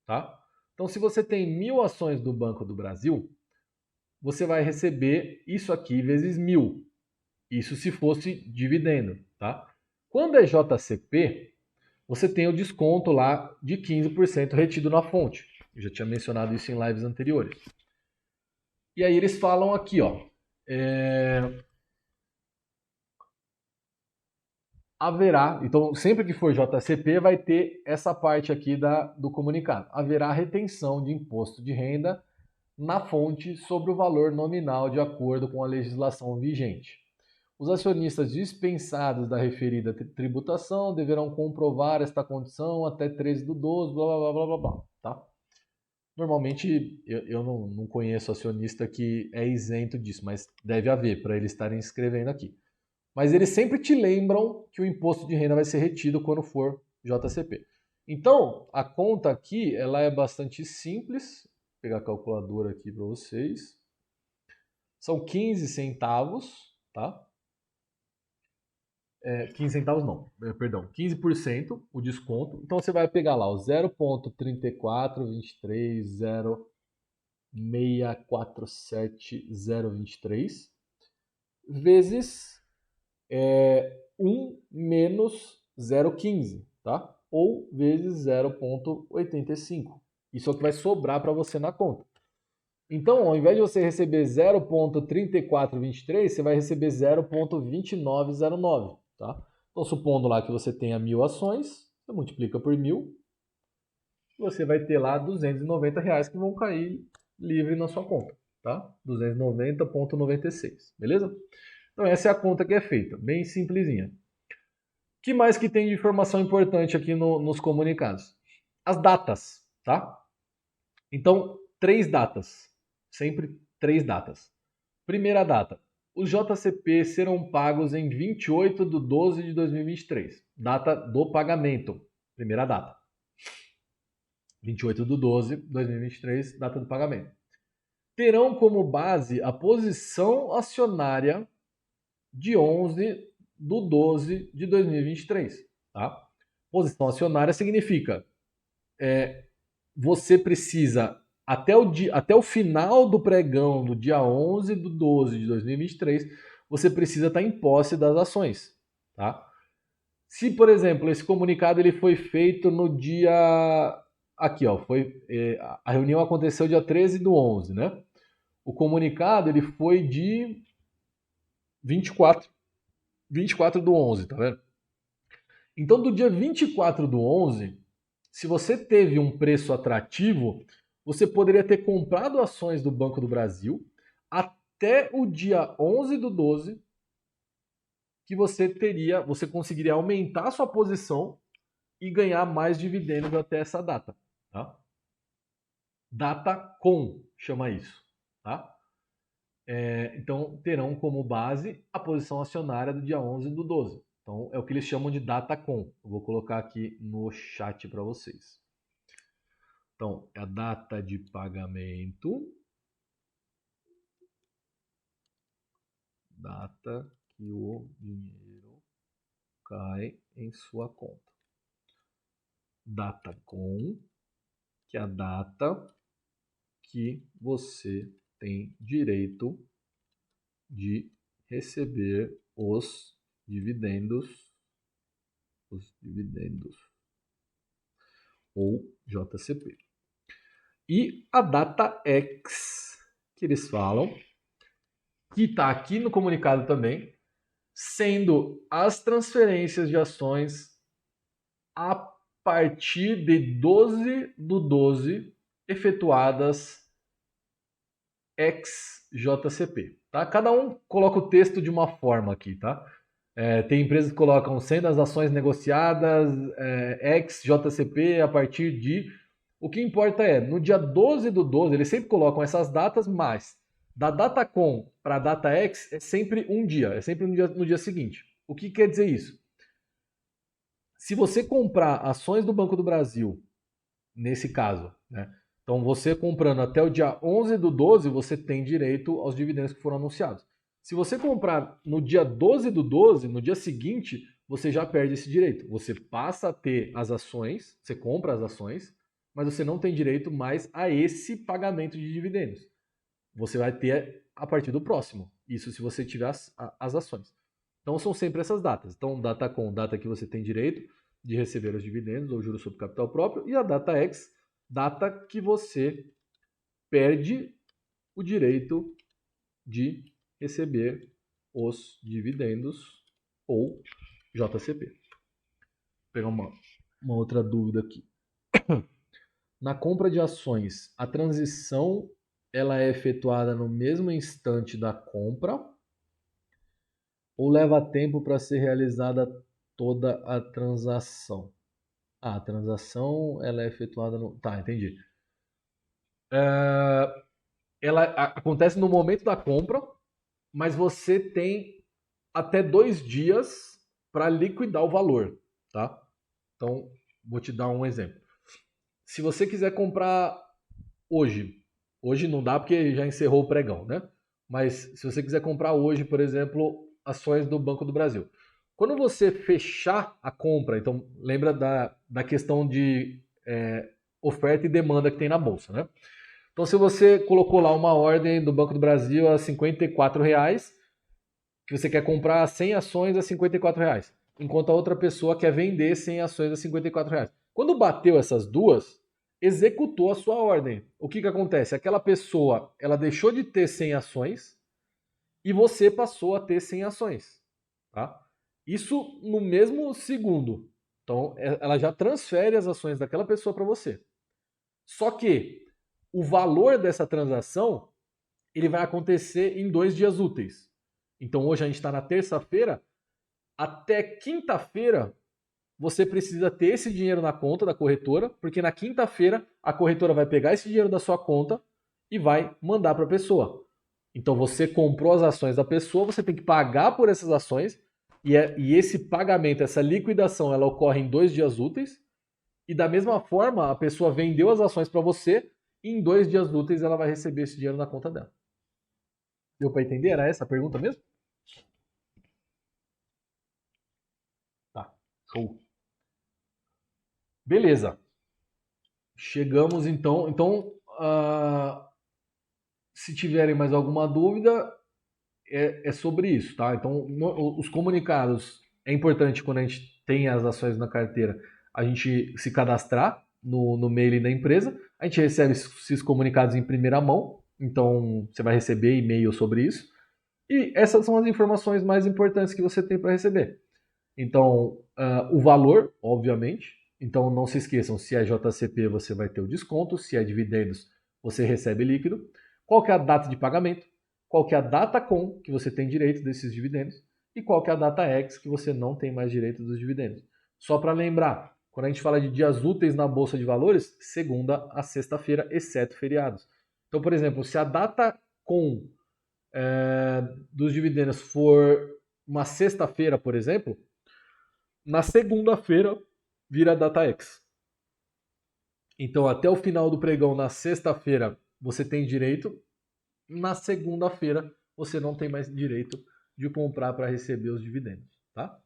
Tá? Então, se você tem 1.000 ações do Banco do Brasil, você vai receber isso aqui vezes 1.000. Isso se fosse dividendo. Tá? Quando é JCP, você tem o desconto lá de 15% retido na fonte. Eu já tinha mencionado isso em lives anteriores. E aí eles falam aqui, ó, haverá, então sempre que for JCP vai ter essa parte aqui do comunicado. Haverá retenção de imposto de renda na fonte sobre o valor nominal de acordo com a legislação vigente. Os acionistas dispensados da referida tributação deverão comprovar esta condição até 13/12, blá blá blá blá blá, tá? Normalmente eu não conheço acionista que é isento disso, mas deve haver para eles estarem escrevendo aqui. Mas eles sempre te lembram que o imposto de renda vai ser retido quando for JCP. Então, a conta aqui ela é bastante simples. Vou pegar a calculadora aqui para vocês. São 15 centavos, tá? 15 centavos não, perdão, 15% o desconto. Então você vai pegar lá o 0,34230647023 vezes 1 menos 0,15, tá? Ou vezes 0,85. Isso é o que vai sobrar para você na conta. Então, ao invés de você receber 0,3423, você vai receber 0,2909, tá? Então, supondo lá que você tenha 1.000 ações, você multiplica por 1.000, você vai ter lá R$290 que vão cair livre na sua conta, tá? 290,96, beleza? Então, essa é a conta que é feita, bem simplesinha. O que mais que tem de informação importante aqui nos comunicados? As datas, tá? Então, 3 datas. Sempre 3 datas. Primeira data. Os JCP serão pagos em 28 de 12 de 2023. Data do pagamento. Primeira data. 28 de 12 de 2023, data do pagamento. Terão como base a posição acionária de 11 de 12 de 2023. Tá? Posição acionária significa você precisa, até o final do pregão, do dia 11 de 12 de 2023, você precisa estar em posse das ações. Tá? Se, por exemplo, esse comunicado ele foi feito no dia... Aqui, ó, a reunião aconteceu dia 13 do 11, né? O comunicado ele foi de 24 do 11, tá vendo? Então, do dia 24 do 11, se você teve um preço atrativo, você poderia ter comprado ações do Banco do Brasil até o dia 11 do 12, que você conseguiria aumentar a sua posição e ganhar mais dividendos até essa data. Tá? Data com, chama isso. Tá? Então, terão como base a posição acionária do dia 11 do 12. Então, é o que eles chamam de data com. Eu vou colocar aqui no chat para vocês. Então, é a data de pagamento. Data que o dinheiro cai em sua conta. Data com, que é a data que você tem direito de receber os dividendos ou JCP. E a data X, que eles falam, que está aqui no comunicado também, sendo as transferências de ações a partir de 12 do 12 efetuadas ex-JCP. Tá? Cada um coloca o texto de uma forma aqui, tá? Tem empresas que colocam sendo as ações negociadas ex-JCP a partir de... O que importa é, no dia 12 do 12, eles sempre colocam essas datas, mas da data com para a data ex é sempre um dia, é sempre no dia seguinte. O que quer dizer isso? Se você comprar ações do Banco do Brasil, nesse caso, né? Então você comprando até o dia 11 do 12, você tem direito aos dividendos que foram anunciados. Se você comprar no dia 12 do 12, no dia seguinte, você já perde esse direito. Você passa a ter as ações, você compra as ações, mas você não tem direito mais a esse pagamento de dividendos. Você vai ter a partir do próximo. Isso se você tiver as ações. Então são sempre essas datas. Então data com, data que você tem direito de receber os dividendos ou juros sobre capital próprio, e a data ex, data que você perde o direito de receber os dividendos ou JCP. Vou pegar uma outra dúvida aqui. Na compra de ações, a transição ela é efetuada no mesmo instante da compra ou leva tempo para ser realizada toda a transação? A transação ela é efetuada no... Tá, entendi. Ela acontece no momento da compra, mas você tem até 2 dias para liquidar o valor, tá? Então, vou te dar um exemplo. Se você quiser comprar hoje não dá porque já encerrou o pregão, né? Mas se você quiser comprar hoje, por exemplo, ações do Banco do Brasil, Quando você fechar a compra, então lembra da questão de oferta e demanda que tem na bolsa, né? Então, se você colocou lá uma ordem do Banco do Brasil a R$ 54, que você quer comprar 100 ações a R$ 54, enquanto a outra pessoa quer vender 100 ações a R$ 54. Quando bateu essas duas, executou a sua ordem. O que acontece? Aquela pessoa, ela deixou de ter 100 ações e você passou a ter 100 ações. Tá? Isso no mesmo segundo. Então, ela já transfere as ações daquela pessoa para você. Só que o valor dessa transação ele vai acontecer em 2 dias úteis. Então, hoje a gente está na terça-feira. Até quinta-feira, você precisa ter esse dinheiro na conta da corretora, porque na quinta-feira a corretora vai pegar esse dinheiro da sua conta e vai mandar para a pessoa. Então você comprou as ações da pessoa, você tem que pagar por essas ações e esse pagamento, essa liquidação, ela ocorre em 2 dias úteis. E da mesma forma, a pessoa vendeu as ações para você e em 2 dias úteis ela vai receber esse dinheiro na conta dela. Deu para entender? Era essa a pergunta mesmo? Tá, show. Beleza. Chegamos então. Então, se tiverem mais alguma dúvida, é sobre isso, tá? Então, os comunicados é importante quando a gente tem as ações na carteira, a gente se cadastrar no mail da empresa. A gente recebe esses comunicados em primeira mão, então você vai receber e-mail sobre isso. E essas são as informações mais importantes que você tem para receber. Então, o valor, obviamente. Então, não se esqueçam, se é JCP, você vai ter o desconto. Se é dividendos, você recebe líquido. Qual que é a data de pagamento? Qual que é a data com que você tem direito desses dividendos? E qual que é a data X que você não tem mais direito dos dividendos? Só para lembrar, quando a gente fala de dias úteis na Bolsa de Valores, segunda a sexta-feira, exceto feriados. Então, por exemplo, se a data com dos dividendos for uma sexta-feira, por exemplo, na segunda-feira vira data X. Então, até o final do pregão, na sexta-feira, você tem direito. Na segunda-feira, você não tem mais direito de comprar para receber os dividendos. Tá?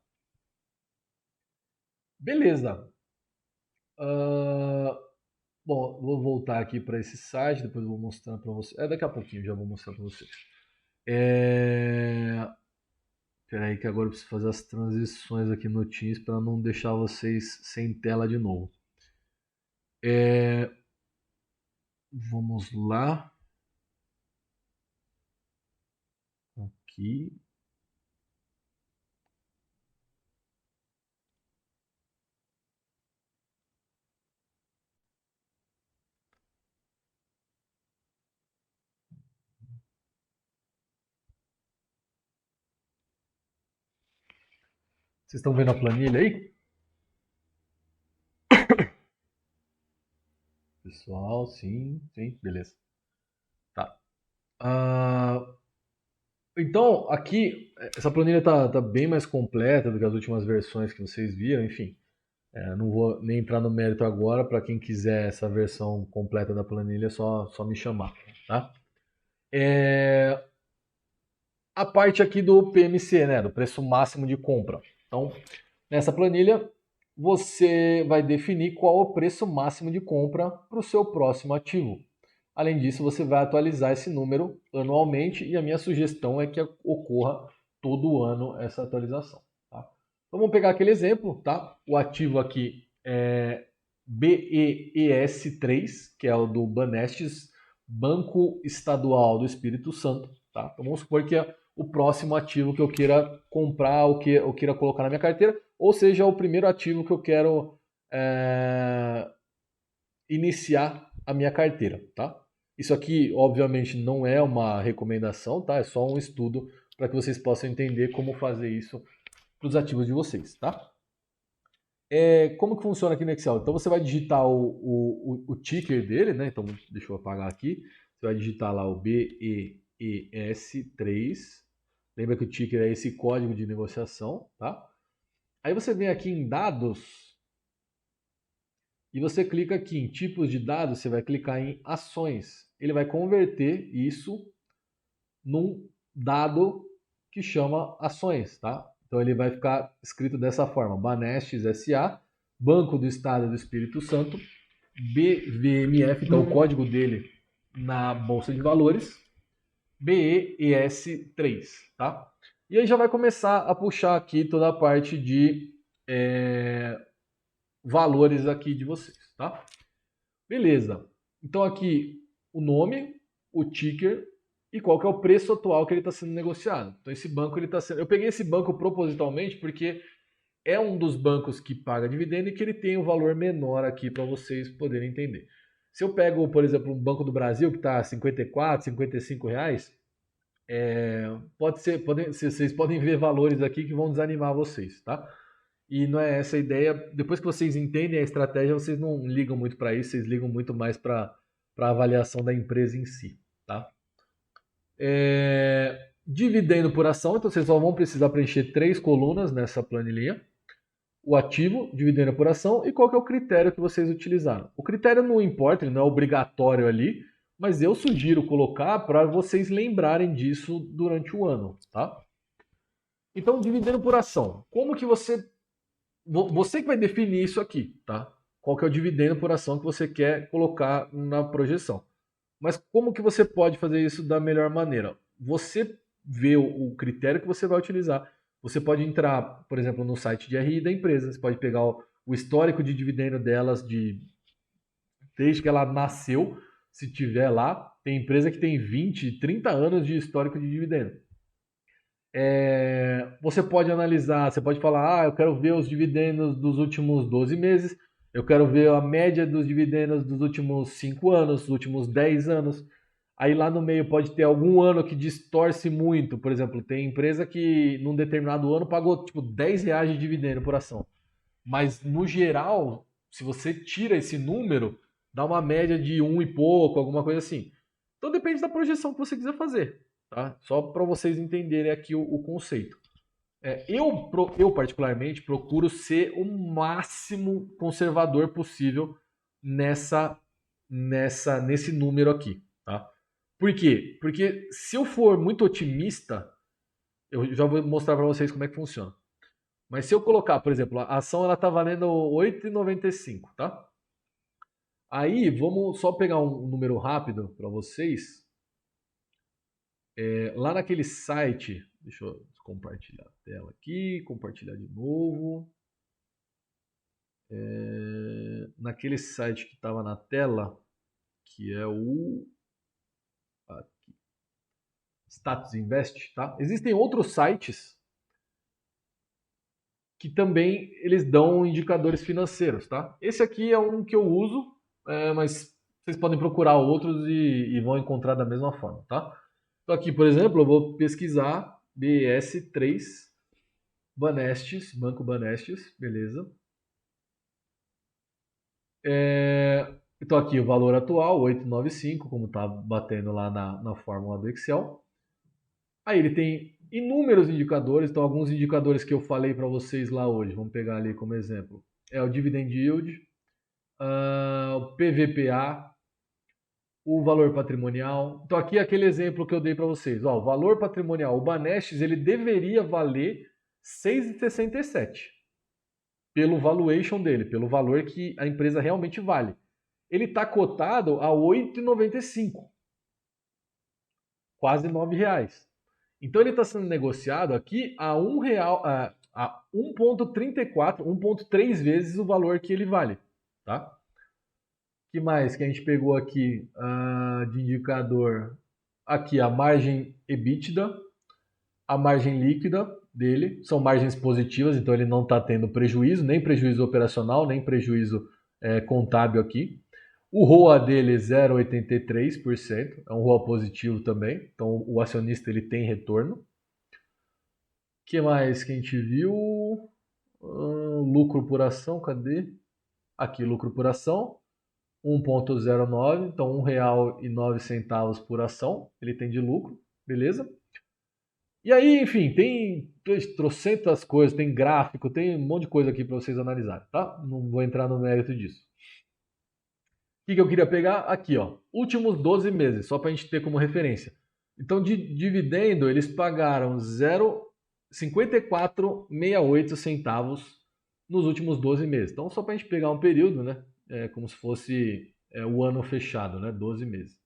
Beleza. Bom, vou voltar aqui para esse site, depois eu vou mostrar para você. Daqui a pouquinho já vou mostrar para vocês. Espera aí que agora eu preciso fazer as transições aqui no Teams para não deixar vocês sem tela de novo. Vamos lá. Aqui. Vocês estão vendo a planilha aí? Pessoal, sim, beleza. Tá. Então, aqui, essa planilha tá bem mais completa do que as últimas versões que vocês viram, enfim. Não vou nem entrar no mérito agora, para quem quiser essa versão completa da planilha, é só me chamar, tá? A parte aqui do PMC, né, do preço máximo de compra. Então, nessa planilha, você vai definir qual é o preço máximo de compra para o seu próximo ativo. Além disso, você vai atualizar esse número anualmente e a minha sugestão é que ocorra todo ano essa atualização. Tá? Então vamos pegar aquele exemplo, tá? O ativo aqui é BEES3, que é o do Banestes, Banco Estadual do Espírito Santo. Tá? Então vamos supor que é o próximo ativo que eu queira comprar, ou que eu queira colocar na minha carteira, ou seja, o primeiro ativo que eu quero iniciar a minha carteira, tá? Isso aqui, obviamente, não é uma recomendação, tá? É só um estudo para que vocês possam entender como fazer isso para os ativos de vocês, tá? Como que funciona aqui no Excel? Então você vai digitar o ticker dele, né? Então deixa eu apagar aqui. Você vai digitar lá o BEES3. Lembra que o ticker é esse código de negociação, tá? Aí você vem aqui em dados e você clica aqui em tipos de dados, você vai clicar em ações. Ele vai converter isso num dado que chama ações, tá? Então ele vai ficar escrito dessa forma: Banestes S.A., Banco do Estado do Espírito Santo, BVMF, então o código dele na Bolsa de Valores, BES3, tá? E aí já vai começar a puxar aqui toda a parte de valores aqui de vocês, tá? Beleza. Então aqui o nome, o ticker e qual que é o preço atual que ele está sendo negociado. Então esse banco ele está sendo... Eu peguei esse banco propositalmente porque é um dos bancos que paga dividendo e que ele tem um valor menor aqui para vocês poderem entender. Se eu pego, por exemplo, um Banco do Brasil que está R$ 54, R$ 55, vocês podem ver valores aqui que vão desanimar vocês, tá? E não é essa a ideia. Depois que vocês entendem a estratégia, vocês não ligam muito para isso, vocês ligam muito mais para a avaliação da empresa em si, tá? Dividendo por ação, então vocês só vão precisar preencher 3 colunas nessa planilha. O ativo, dividendo por ação, e qual que é o critério que vocês utilizaram. O critério não importa, ele não é obrigatório ali, mas eu sugiro colocar para vocês lembrarem disso durante o ano, tá? Então, dividendo por ação. Como que você que vai definir isso aqui, tá? Qual que é o dividendo por ação que você quer colocar na projeção. Mas como que você pode fazer isso da melhor maneira? Você vê o critério que você vai utilizar. Você pode entrar, por exemplo, no site de RI da empresa, você pode pegar o histórico de dividendo delas desde que ela nasceu, se tiver lá. Tem empresa que tem 20, 30 anos de histórico de dividendo. Você pode analisar, você pode falar, eu quero ver os dividendos dos últimos 12 meses, eu quero ver a média dos dividendos dos últimos 5 anos, dos últimos 10 anos. Aí lá no meio pode ter algum ano que distorce muito. Por exemplo, tem empresa que num determinado ano pagou tipo R$10 de dividendo por ação. Mas no geral, se você tira esse número, dá uma média de 1 e pouco, alguma coisa assim. Então depende da projeção que você quiser fazer, tá? Só para vocês entenderem aqui o conceito. Eu particularmente procuro ser o máximo conservador possível nesse número aqui, tá? Por quê? Porque se eu for muito otimista, eu já vou mostrar para vocês como é que funciona. Mas se eu colocar, por exemplo, a ação ela tá valendo R$ 8,95, tá? Aí vamos só pegar um número rápido para vocês. Lá naquele site, deixa eu compartilhar a tela aqui, compartilhar de novo. Naquele site que estava na tela, que é o aqui, Status Invest, tá? Existem outros sites que também eles dão indicadores financeiros, tá? Esse aqui é um que eu uso, mas vocês podem procurar outros e vão encontrar da mesma forma, tá? Então aqui, por exemplo, eu vou pesquisar BS3 Banestes, Banco Banestes, beleza? Então aqui o valor atual, 895, como está batendo lá na fórmula do Excel. Aí ele tem inúmeros indicadores, então alguns indicadores que eu falei para vocês lá hoje, vamos pegar ali como exemplo, é o Dividend Yield, o PVPA, o valor patrimonial. Então aqui é aquele exemplo que eu dei para vocês, ó, o valor patrimonial, o Banestes, ele deveria valer 6,67 pelo valuation dele, pelo valor que a empresa realmente vale. Ele está cotado a 8,95, quase R$9. Então ele está sendo negociado aqui a R$1, a 1,34, 1,3 vezes o valor que ele vale, tá? Que mais que a gente pegou aqui de indicador? Aqui a margem EBITDA, a margem líquida dele, são margens positivas, então ele não está tendo prejuízo, nem prejuízo operacional, nem prejuízo contábil aqui. O ROA dele é 0,83%, é um ROA positivo também, então o acionista ele tem retorno. O que mais que a gente viu? Lucro por ação, cadê? Aqui, lucro por ação, 1,09, então R$1,09 por ação ele tem de lucro, beleza? E aí, enfim, tem trocentas coisas, tem gráfico, tem um monte de coisa aqui para vocês analisarem, tá? Não vou entrar no mérito disso. O que eu queria pegar? Aqui, ó, últimos 12 meses, só para a gente ter como referência. Então, de dividendo, eles pagaram 54,68 centavos nos últimos 12 meses. Então, só para a gente pegar um período, né? É como se fosse o ano fechado, né? 12 meses.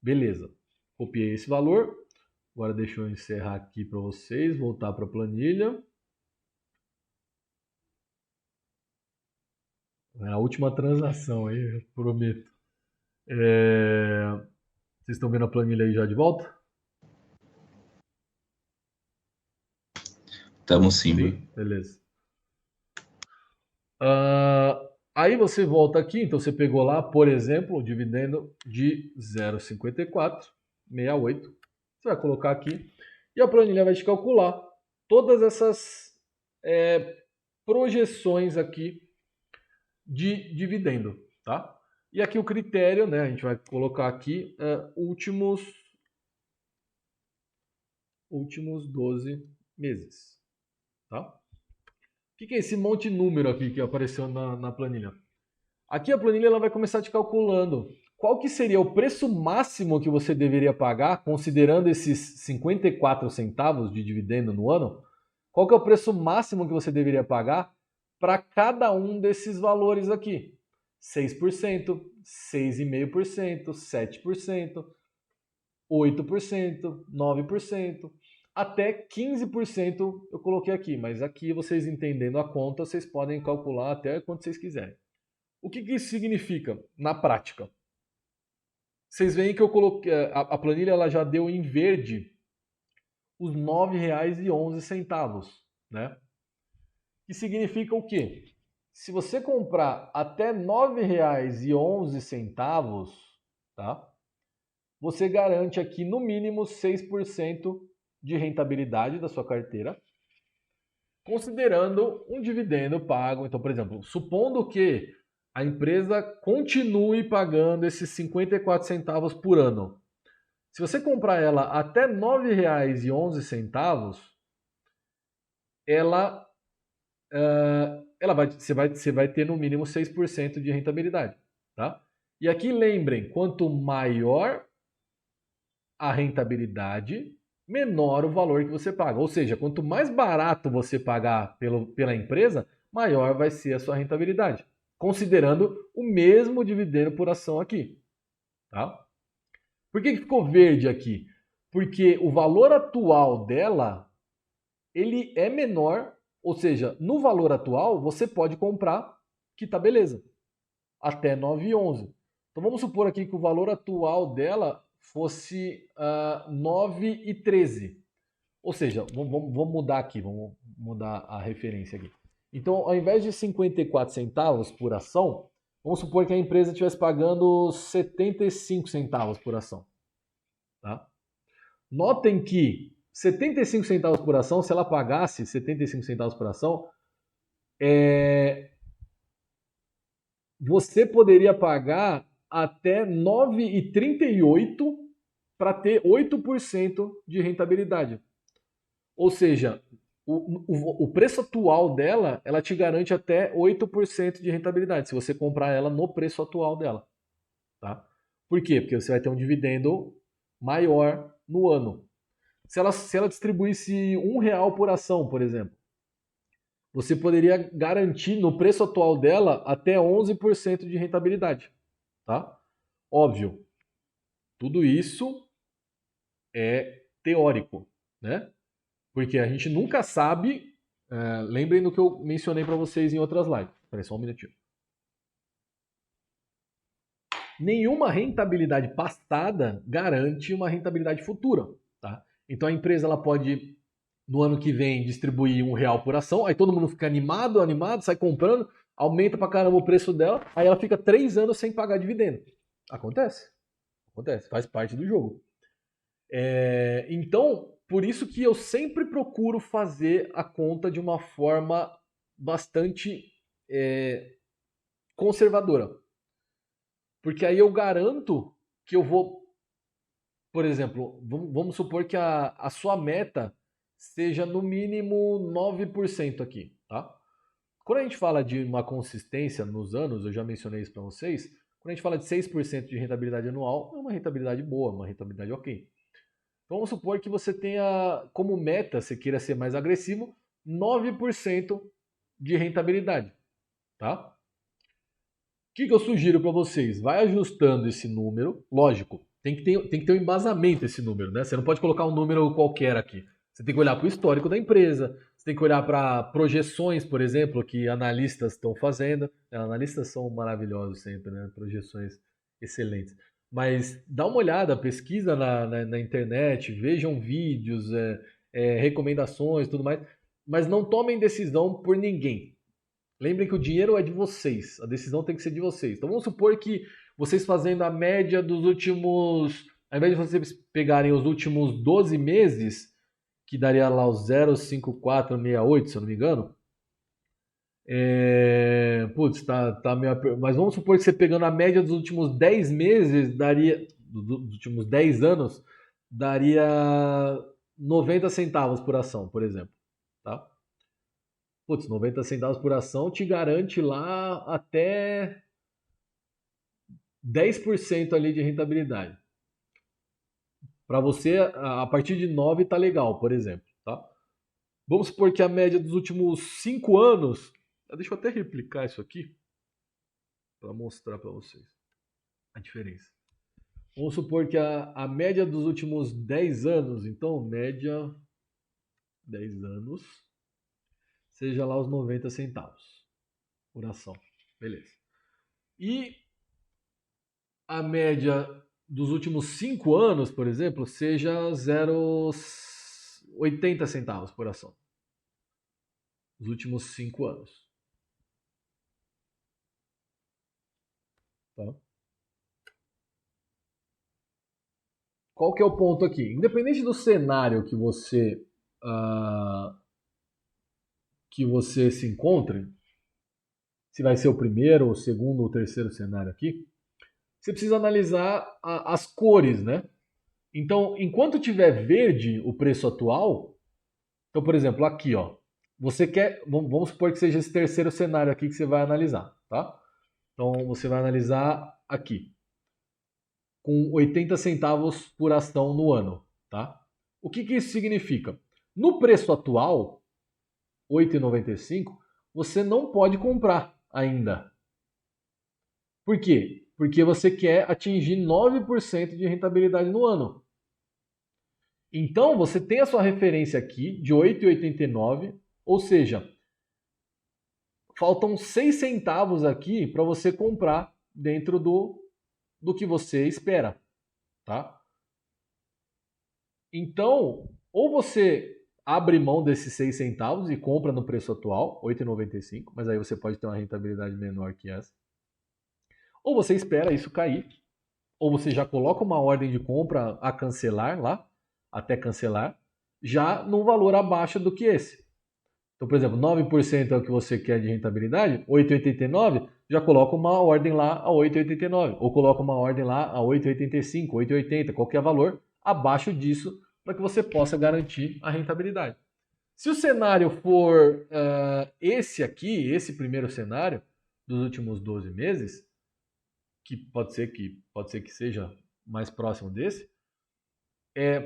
Beleza. Copiei esse valor. Agora deixa eu encerrar aqui para vocês, voltar para a planilha. É a última transação aí, eu prometo. Vocês estão vendo a planilha aí já de volta? Estamos sim, Sim? Beleza. Aí você volta aqui, então você pegou lá, por exemplo, o dividendo de 0,5468. Você vai colocar aqui e a planilha vai te calcular todas essas projeções aqui de dividendo, tá? E aqui o critério, né? A gente vai colocar aqui últimos 12 meses, tá? O que é esse monte de número aqui que apareceu na planilha? Aqui a planilha ela vai começar te calculando qual que seria o preço máximo que você deveria pagar, considerando esses 54 centavos de dividendo no ano. Qual que é o preço máximo que você deveria pagar para cada um desses valores aqui? 6%, 6,5%, 7%, 8%, 9%, até 15% eu coloquei aqui, mas aqui vocês entendendo a conta, vocês podem calcular até quanto vocês quiserem. O que isso significa na prática? Vocês veem que eu coloquei a planilha ela já deu em verde os R$ 9,11, né? Que significa o quê? Se você comprar até R$ 9,11, tá? Você garante aqui no mínimo 6% de rentabilidade da sua carteira, considerando um dividendo pago. Então, por exemplo, supondo que a empresa continue pagando esses 54 centavos por ano. Se você comprar ela até R$ 9,11, você vai ter no mínimo 6% de rentabilidade. Tá? E aqui lembrem, quanto maior a rentabilidade, menor o valor que você paga. Ou seja, quanto mais barato você pagar pela empresa, maior vai ser a sua rentabilidade, considerando o mesmo dividendo por ação aqui. Tá? Por que ficou verde aqui? Porque o valor atual dela ele é menor, ou seja, no valor atual você pode comprar que tá beleza, até 9,11. Então vamos supor aqui que o valor atual dela fosse 9,13. Ou seja, vamos mudar aqui, vamos mudar a referência aqui. Então, ao invés de 54 centavos por ação, vamos supor que a empresa estivesse pagando 75 centavos por ação. Tá? Notem que 75 centavos por ação, se ela pagasse 75 centavos por ação, você poderia pagar até 9,38 para ter 8% de rentabilidade. Ou seja, o preço atual dela, ela te garante até 8% de rentabilidade, se você comprar ela no preço atual dela. Tá? Por quê? Porque você vai ter um dividendo maior no ano. Se ela distribuísse R$ 1 por ação, por exemplo, você poderia garantir no preço atual dela até 11% de rentabilidade. Tá? Óbvio, tudo isso é teórico, né? Porque a gente nunca sabe. Lembrem do que eu mencionei para vocês em outras lives. Espera só um minutinho. Nenhuma rentabilidade passada garante uma rentabilidade futura. Tá? Então a empresa ela pode, no ano que vem, distribuir R$ 1 por ação, aí todo mundo fica animado, sai comprando, aumenta pra caramba o preço dela, aí ela fica 3 anos sem pagar dividendo. Acontece. Acontece, faz parte do jogo. Então, por isso que eu sempre procuro fazer a conta de uma forma bastante conservadora. Porque aí eu garanto que eu vou, por exemplo, vamos supor que a sua meta seja no mínimo 9% aqui, tá? Quando a gente fala de uma consistência nos anos, eu já mencionei isso para vocês, quando a gente fala de 6% de rentabilidade anual, é uma rentabilidade boa, uma rentabilidade ok. Então vamos supor que você tenha como meta, você queira ser mais agressivo, 9% de rentabilidade, tá? O que eu sugiro para vocês? Vai ajustando esse número, lógico, tem que ter um embasamento esse número, né? Você não pode colocar um número qualquer aqui. Você tem que olhar para o histórico da empresa, você tem que olhar para projeções, por exemplo, que analistas estão fazendo. Analistas são maravilhosos sempre, né? Projeções excelentes. Mas dá uma olhada, pesquisa na internet, vejam vídeos, recomendações, tudo mais. Mas não tomem decisão por ninguém. Lembrem que o dinheiro é de vocês, a decisão tem que ser de vocês. Então vamos supor que vocês fazendo a média dos últimos. Ao invés de vocês pegarem os últimos 12 meses, que daria lá os 0,5468, se eu não me engano. Putz, tá meio. Mas vamos supor que você pegando a média dos últimos 10 meses, daria. Dos últimos 10 anos, daria 90 centavos por ação, por exemplo. Tá? Putz, 90 centavos por ação te garante lá até 10% ali de rentabilidade. Para você, a partir de 9 tá legal, por exemplo. Tá? Vamos supor que a média dos últimos 5 anos. Deixa eu até replicar isso aqui para mostrar para vocês a diferença. Vamos supor que a média dos últimos 10 anos, então, média 10 anos, seja lá os 90 centavos por ação. Beleza. E a média dos últimos 5 anos, por exemplo, seja 0,80 centavos por ação. Os últimos 5 anos. Tá? Qual que é o ponto aqui? Independente do cenário que você se encontre, se vai ser o primeiro, o segundo ou o terceiro cenário aqui, você precisa analisar as cores, né? Então, enquanto tiver verde o preço atual, então, por exemplo, aqui, ó, você quer, vamos supor que seja esse terceiro cenário aqui que você vai analisar, tá? Então, você vai analisar aqui, com 80 centavos por ação no ano, tá? O que isso significa? No preço atual, 8,95, você não pode comprar ainda. Por quê? Porque você quer atingir 9% de rentabilidade no ano. Então, você tem a sua referência aqui de 8,89, ou seja, faltam 6 centavos aqui para você comprar dentro do que você espera, tá? Então, ou você abre mão desses 6 centavos e compra no preço atual, 8,95, mas aí você pode ter uma rentabilidade menor que essa. Ou você espera isso cair, ou você já coloca uma ordem de compra a cancelar lá, até cancelar, já num valor abaixo do que esse. Então, por exemplo, 9% é o que você quer de rentabilidade, 8,89, já coloca uma ordem lá a 8,89, ou coloca uma ordem lá a 8,85, 8,80, qualquer valor abaixo disso, para que você possa garantir a rentabilidade. Se o cenário for esse aqui, esse primeiro cenário dos últimos 12 meses, que pode ser que seja mais próximo desse,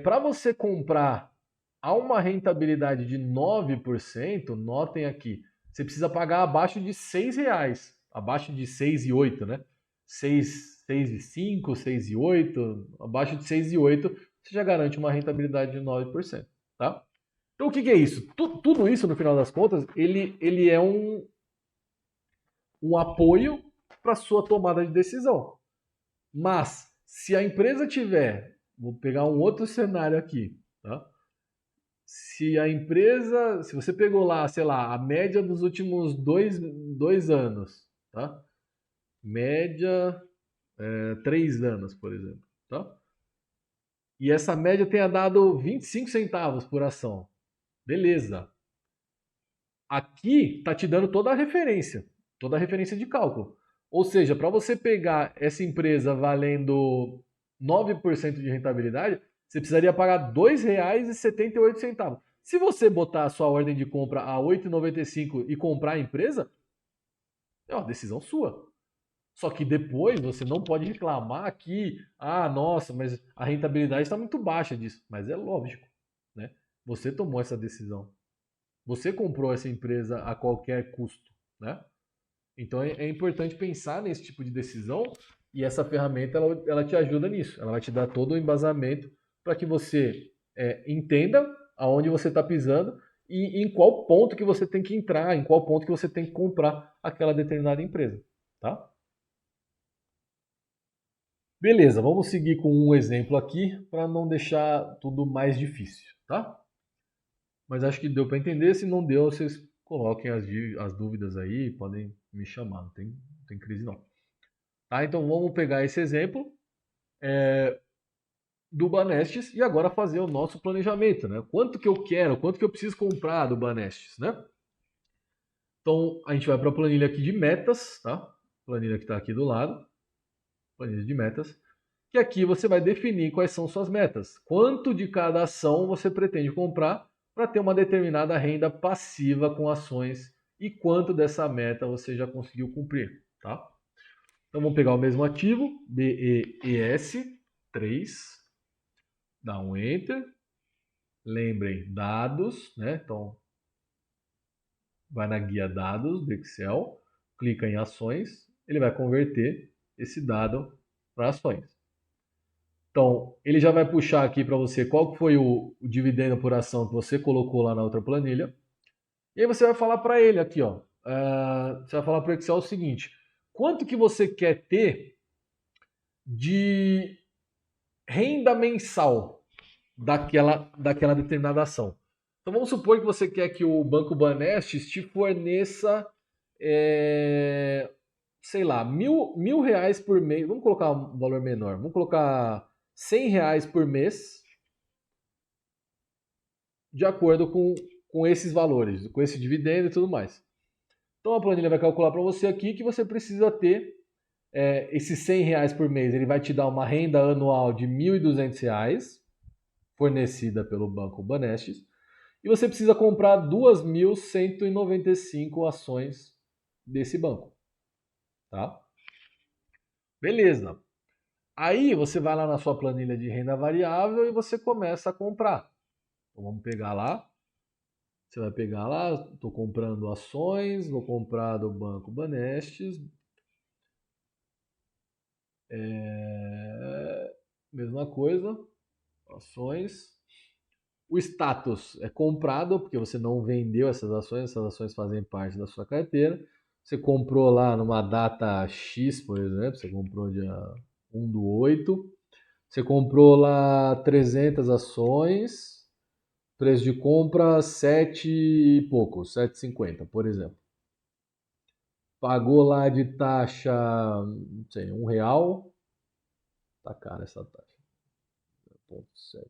para você comprar a uma rentabilidade de 9%, notem aqui, você precisa pagar abaixo de R$6, abaixo de 6,8, né? 6,5, 6,8, abaixo de 6,8, você já garante uma rentabilidade de 9%, tá? Então o que é isso? Tudo isso, no final das contas, ele é um apoio para sua tomada de decisão. Mas, se a empresa tiver, vou pegar um outro cenário aqui, tá? Se você pegou lá, sei lá, a média dos últimos dois anos, tá? Média, 3 anos, por exemplo, tá? E essa média tenha dado 25 centavos por ação. Beleza. Aqui está te dando toda a referência de cálculo. Ou seja, para você pegar essa empresa valendo 9% de rentabilidade, você precisaria pagar R$ 2,78. Se você botar a sua ordem de compra a R$ 8,95 e comprar a empresa, é uma decisão sua. Só que depois você não pode reclamar que, ah, nossa, mas a rentabilidade está muito baixa disso. Mas é lógico, né? Você tomou essa decisão. Você comprou essa empresa a qualquer custo, né? Então é importante pensar nesse tipo de decisão e essa ferramenta ela te ajuda nisso. Ela vai te dar todo o embasamento para que você entenda aonde você está pisando e em qual ponto que você tem que entrar, em qual ponto que você tem que comprar aquela determinada empresa, tá? Beleza, vamos seguir com um exemplo aqui para não deixar tudo mais difícil, tá? Mas acho que deu para entender. Se não deu, vocês coloquem as dúvidas aí, podem me chamar, não tem crise não. Tá, então vamos pegar esse exemplo do Banestes e agora fazer o nosso planejamento, né? Quanto que eu quero, quanto que eu preciso comprar do Banestes, né? Então a gente vai para a planilha aqui de metas, tá? Planilha que está aqui do lado, planilha de metas, que aqui você vai definir quais são suas metas. Quanto de cada ação você pretende comprar para ter uma determinada renda passiva com ações e quanto dessa meta você já conseguiu cumprir, tá? Então vamos pegar o mesmo ativo, BEES 3, dá um Enter. Lembrem, dados, né? Então vai na guia dados do Excel, clica em ações, ele vai converter esse dado para ações. Então, ele já vai puxar aqui para você qual foi o dividendo por ação que você colocou lá na outra planilha. E aí você vai falar para ele aqui, ó. Você vai falar para o Excel o seguinte: quanto que você quer ter de renda mensal daquela determinada ação? Então vamos supor que você quer que o Banco Banestes te forneça, é, sei lá, mil reais por mês. Vamos colocar um valor menor. Vamos colocar R$ 100 por mês de acordo com esses valores, com esse dividendo e tudo mais. Então a planilha vai calcular para você aqui que você precisa ter esses R$ 100 por mês. Ele vai te dar uma renda anual de R$ 1.200 fornecida pelo Banco Banestes. E você precisa comprar 2.195 ações desse banco. Tá? Beleza. Aí você vai lá na sua planilha de renda variável e você começa a comprar. Então vamos pegar lá. Você vai pegar lá, estou comprando ações, vou comprar do Banco Banestes. Mesma coisa, ações. O status é comprado, porque você não vendeu essas ações fazem parte da sua carteira. Você comprou lá numa data X, por exemplo, você comprou dia 1/8. Você comprou lá 300 ações, preço de compra 7 e pouco, 7,50, por exemplo. Pagou lá de taxa, não sei, R$ 1. Tá cara essa taxa. 0,7.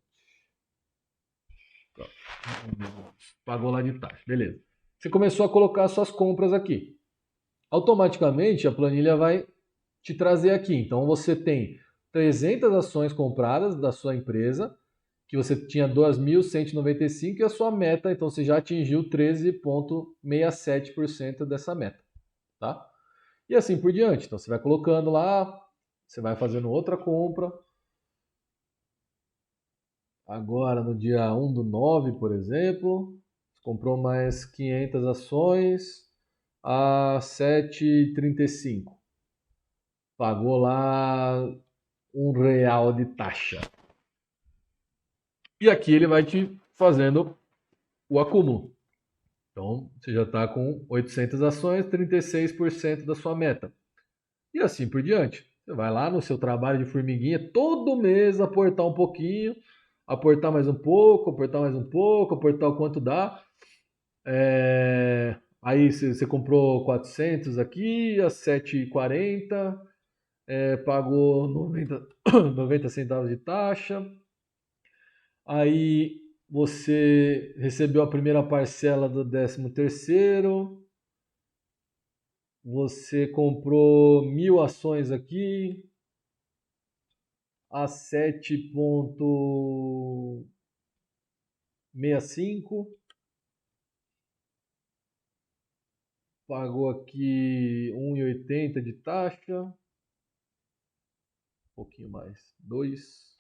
Pagou lá de taxa, beleza. Você começou a colocar suas compras aqui. Automaticamente a planilha vai te trazer aqui. Então você tem 300 ações compradas da sua empresa, que você tinha 2.195 e a sua meta, então você já atingiu 13,67% dessa meta, tá? E assim por diante. Então você vai colocando lá, você vai fazendo outra compra. Agora no dia 1/9, por exemplo, comprou mais 500 ações a 7,35. Pagou lá R$ 1 de taxa. E aqui ele vai te fazendo o acúmulo. Então, você já está com 800 ações, 36% da sua meta. E assim por diante. Você vai lá no seu trabalho de formiguinha, todo mês aportar um pouquinho, aportar mais um pouco, aportar mais um pouco, aportar o quanto dá. Aí você comprou 400 aqui, a 7,40, pagou 90 centavos de taxa. Aí você recebeu a primeira parcela do 13º, você comprou 1.000 ações aqui a 7,65. pagou aqui 1,80 de taxa, um pouquinho mais, 2.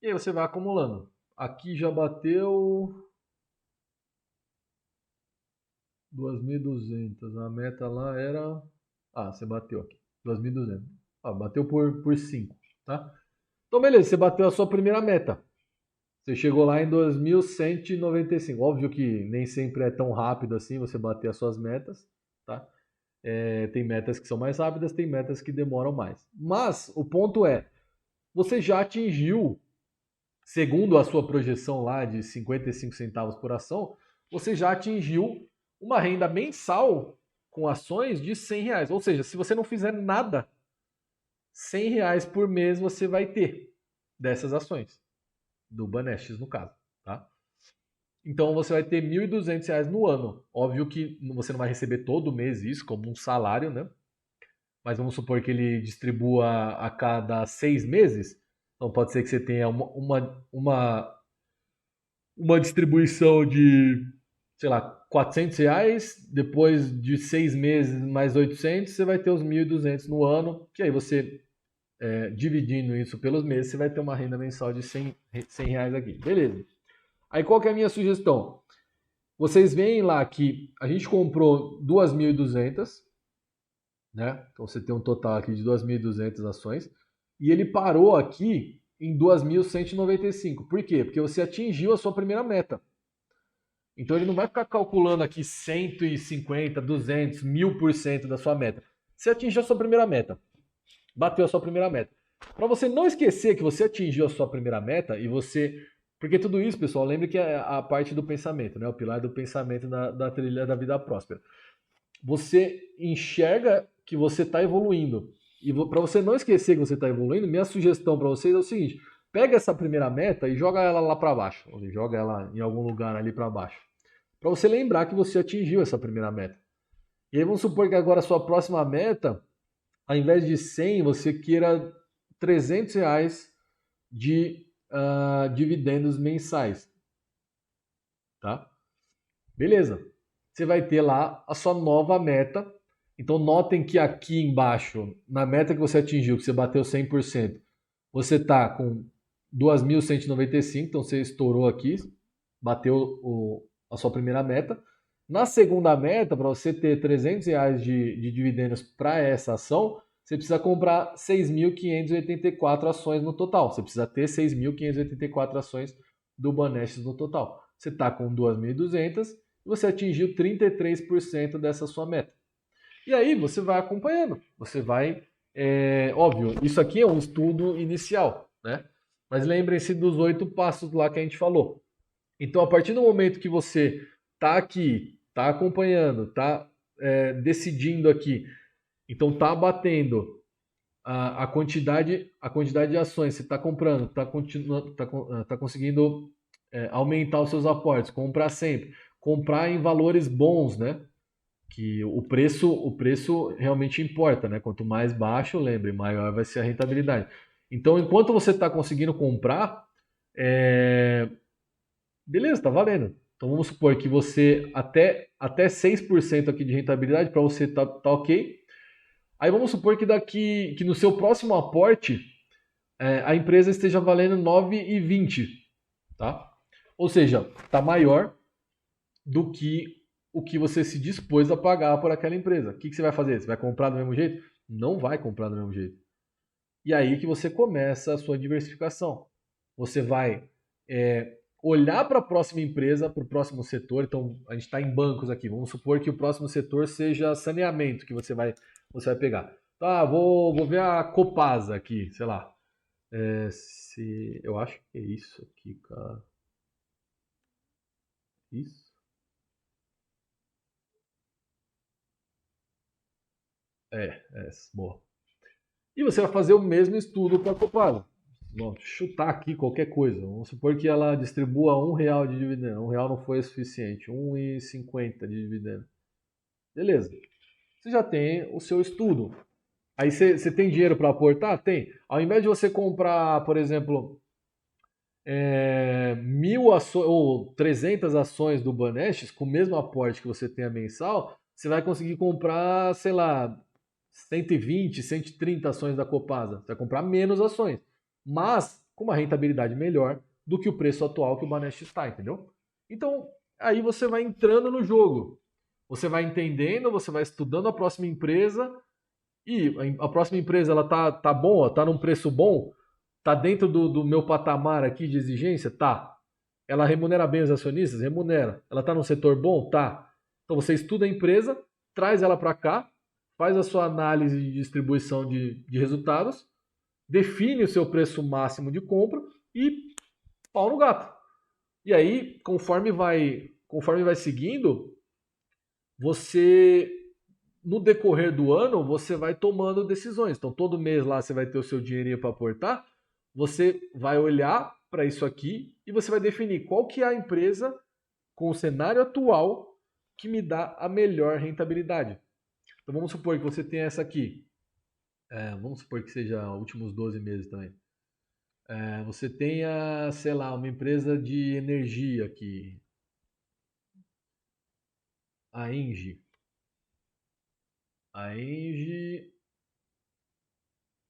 E aí você vai acumulando. Aqui já bateu 2.200. A meta lá era... Ah, você bateu aqui. 2.200. Ah, bateu por 5, tá? Então, beleza, você bateu a sua primeira meta. Você chegou lá em 2.195. Óbvio que nem sempre é tão rápido assim você bater as suas metas, tá? Tem metas que são mais rápidas, tem metas que demoram mais. Mas o ponto é, você já atingiu, segundo a sua projeção lá de 55 centavos por ação, você já atingiu uma renda mensal com ações de R$ 100. Ou seja, se você não fizer nada, R$ 100 por mês você vai ter dessas ações, do Banestes no caso, tá? Então você vai ter R$ 1.200 no ano. Óbvio que você não vai receber todo mês isso como um salário, né? Mas vamos supor que ele distribua a cada 6 meses. Então pode ser que você tenha uma distribuição de, sei lá, R$ 400. Depois de 6 meses mais 800, você vai ter os 1.200 no ano. Que aí você, dividindo isso pelos meses, você vai ter uma renda mensal de R$ 100 aqui. Beleza. Aí qual que é a minha sugestão? Vocês veem lá que a gente comprou 2.200, né? Então você tem um total aqui de 2.200 ações. E ele parou aqui em 2.195. Por quê? Porque você atingiu a sua primeira meta. Então ele não vai ficar calculando aqui 150, 200, 1.000% da sua meta. Você atingiu a sua primeira meta. Bateu a sua primeira meta. Para você não esquecer que você atingiu a sua primeira meta e você... Porque tudo isso, pessoal, lembre que é a parte do pensamento, né? O pilar do pensamento da trilha da vida próspera. Você enxerga que você está evoluindo. E para você não esquecer que você está evoluindo, minha sugestão para vocês é o seguinte: pega essa primeira meta e joga ela lá para baixo, ou joga ela em algum lugar ali para baixo, para você lembrar que você atingiu essa primeira meta. E aí vamos supor que agora a sua próxima meta, ao invés de 100, você queira R$ 300 de dividendos mensais, tá? Beleza. Você vai ter lá a sua nova meta. Então notem que aqui embaixo, na meta que você atingiu, que você bateu 100%, você está com 2.195, então você estourou aqui, bateu a sua primeira meta. Na segunda meta, para você ter R$ 300 de dividendos para essa ação, você precisa comprar 6.584 ações no total. Você precisa ter 6.584 ações do Banestes no total. Você está com 2.200 e você atingiu 33% dessa sua meta. E aí você vai acompanhando, você vai, óbvio, isso aqui é um estudo inicial, né? Mas lembrem-se dos 8 passos lá que a gente falou. Então, a partir do momento que você está aqui, está acompanhando, está decidindo aqui, então está batendo a quantidade de ações, você está comprando, está conseguindo aumentar os seus aportes, comprar sempre, comprar em valores bons, né? Que o preço realmente importa, né? Quanto mais baixo, lembre, maior vai ser a rentabilidade. Então, enquanto você está conseguindo comprar, beleza, tá valendo. Então vamos supor que você até 6% aqui de rentabilidade para você tá ok. Aí vamos supor que no seu próximo aporte a empresa esteja valendo 9,20, tá? Ou seja, tá maior do que o que você se dispôs a pagar por aquela empresa. O que você vai fazer? Você vai comprar do mesmo jeito? Não vai comprar do mesmo jeito. E aí que você começa a sua diversificação. Você vai olhar para a próxima empresa, para o próximo setor. Então, a gente está em bancos aqui. Vamos supor que o próximo setor seja saneamento que você vai pegar. Tá, vou ver a Copasa aqui, sei lá. Eu acho que é isso aqui, cara. Isso? Boa. E você vai fazer o mesmo estudo para a Copasa. Vamos chutar aqui qualquer coisa. Vamos supor que ela distribua R$ 1 de dividendo. R$ 1 não foi suficiente. 1,50 de dividendo. Beleza. Você já tem o seu estudo. Aí você tem dinheiro para aportar? Tem. Ao invés de você comprar, por exemplo, 1.000 ações ou 300 ações do Banestes, com o mesmo aporte que você tenha mensal, você vai conseguir comprar, sei lá, 120, 130 ações da Copasa. Você vai comprar menos ações, mas com uma rentabilidade melhor do que o preço atual que o Banestes está, entendeu? Então, aí você vai entrando no jogo. Você vai entendendo, você vai estudando a próxima empresa e a próxima empresa ela tá boa, tá num preço bom, tá dentro do meu patamar aqui de exigência, tá. Ela remunera bem os acionistas, remunera. Ela tá num setor bom, tá. Então você estuda a empresa, traz ela para cá, faz a sua análise de distribuição de resultados, define o seu preço máximo de compra e pau no gato. E aí, conforme vai seguindo, você no decorrer do ano você vai tomando decisões. Então todo mês lá você vai ter o seu dinheirinho para aportar, você vai olhar para isso aqui e você vai definir qual que é a empresa com o cenário atual que me dá a melhor rentabilidade. Então vamos supor que você tenha essa aqui. Vamos supor que seja últimos 12 meses também. Você tenha, sei lá, uma empresa de energia aqui, a Engie. A Engie,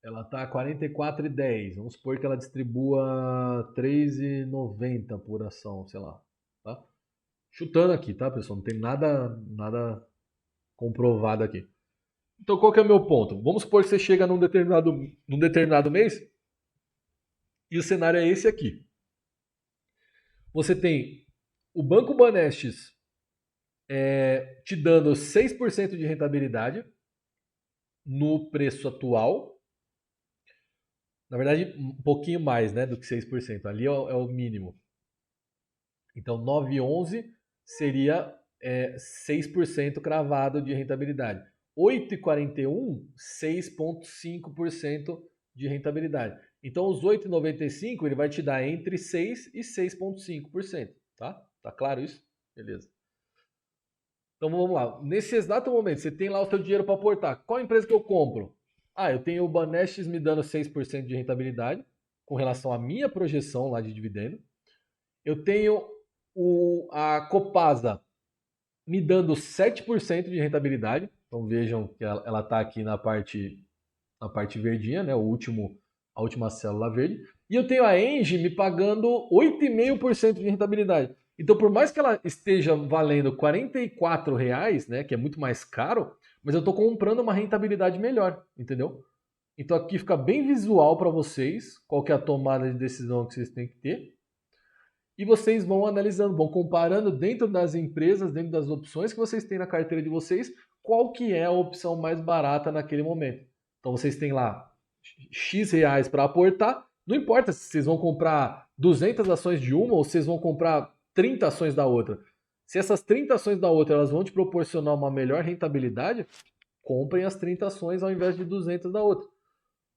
ela está a 44,10. Vamos supor que ela distribua 3,90 por ação, sei lá. Tá? Chutando aqui, tá, pessoal? Não tem nada comprovado aqui. Então, qual que é o meu ponto? Vamos supor que você chega num determinado mês e o cenário é esse aqui. Você tem o Banco Banestes te dando 6% de rentabilidade no preço atual. Na verdade, um pouquinho mais, né, do que 6%. Ali é o mínimo. Então, 9,11 seria 6% cravado de rentabilidade. 8,41, 6,5% de rentabilidade. Então, os 8,95 ele vai te dar entre 6% e 6,5%. Tá? Tá claro isso? Beleza. Então, vamos lá. Nesse exato momento, você tem lá o seu dinheiro para aportar. Qual empresa que eu compro? Eu tenho o Banestes me dando 6% de rentabilidade com relação à minha projeção lá de dividendo. Eu tenho a Copasa me dando 7% de rentabilidade. Então vejam que ela está aqui na parte verdinha, né? A última célula verde. E eu tenho a Engie me pagando 8,5% de rentabilidade. Então, por mais que ela esteja valendo R$ 44, né, que é muito mais caro, mas eu estou comprando uma rentabilidade melhor, entendeu? Então aqui fica bem visual para vocês qual que é a tomada de decisão que vocês têm que ter. E vocês vão analisando, vão comparando dentro das empresas, dentro das opções que vocês têm na carteira de vocês, qual que é a opção mais barata naquele momento. Então vocês têm lá X reais para aportar, não importa se vocês vão comprar 200 ações de uma ou vocês vão comprar 30 ações da outra. Se essas 30 ações da outra elas vão te proporcionar uma melhor rentabilidade, comprem as 30 ações ao invés de 200 da outra.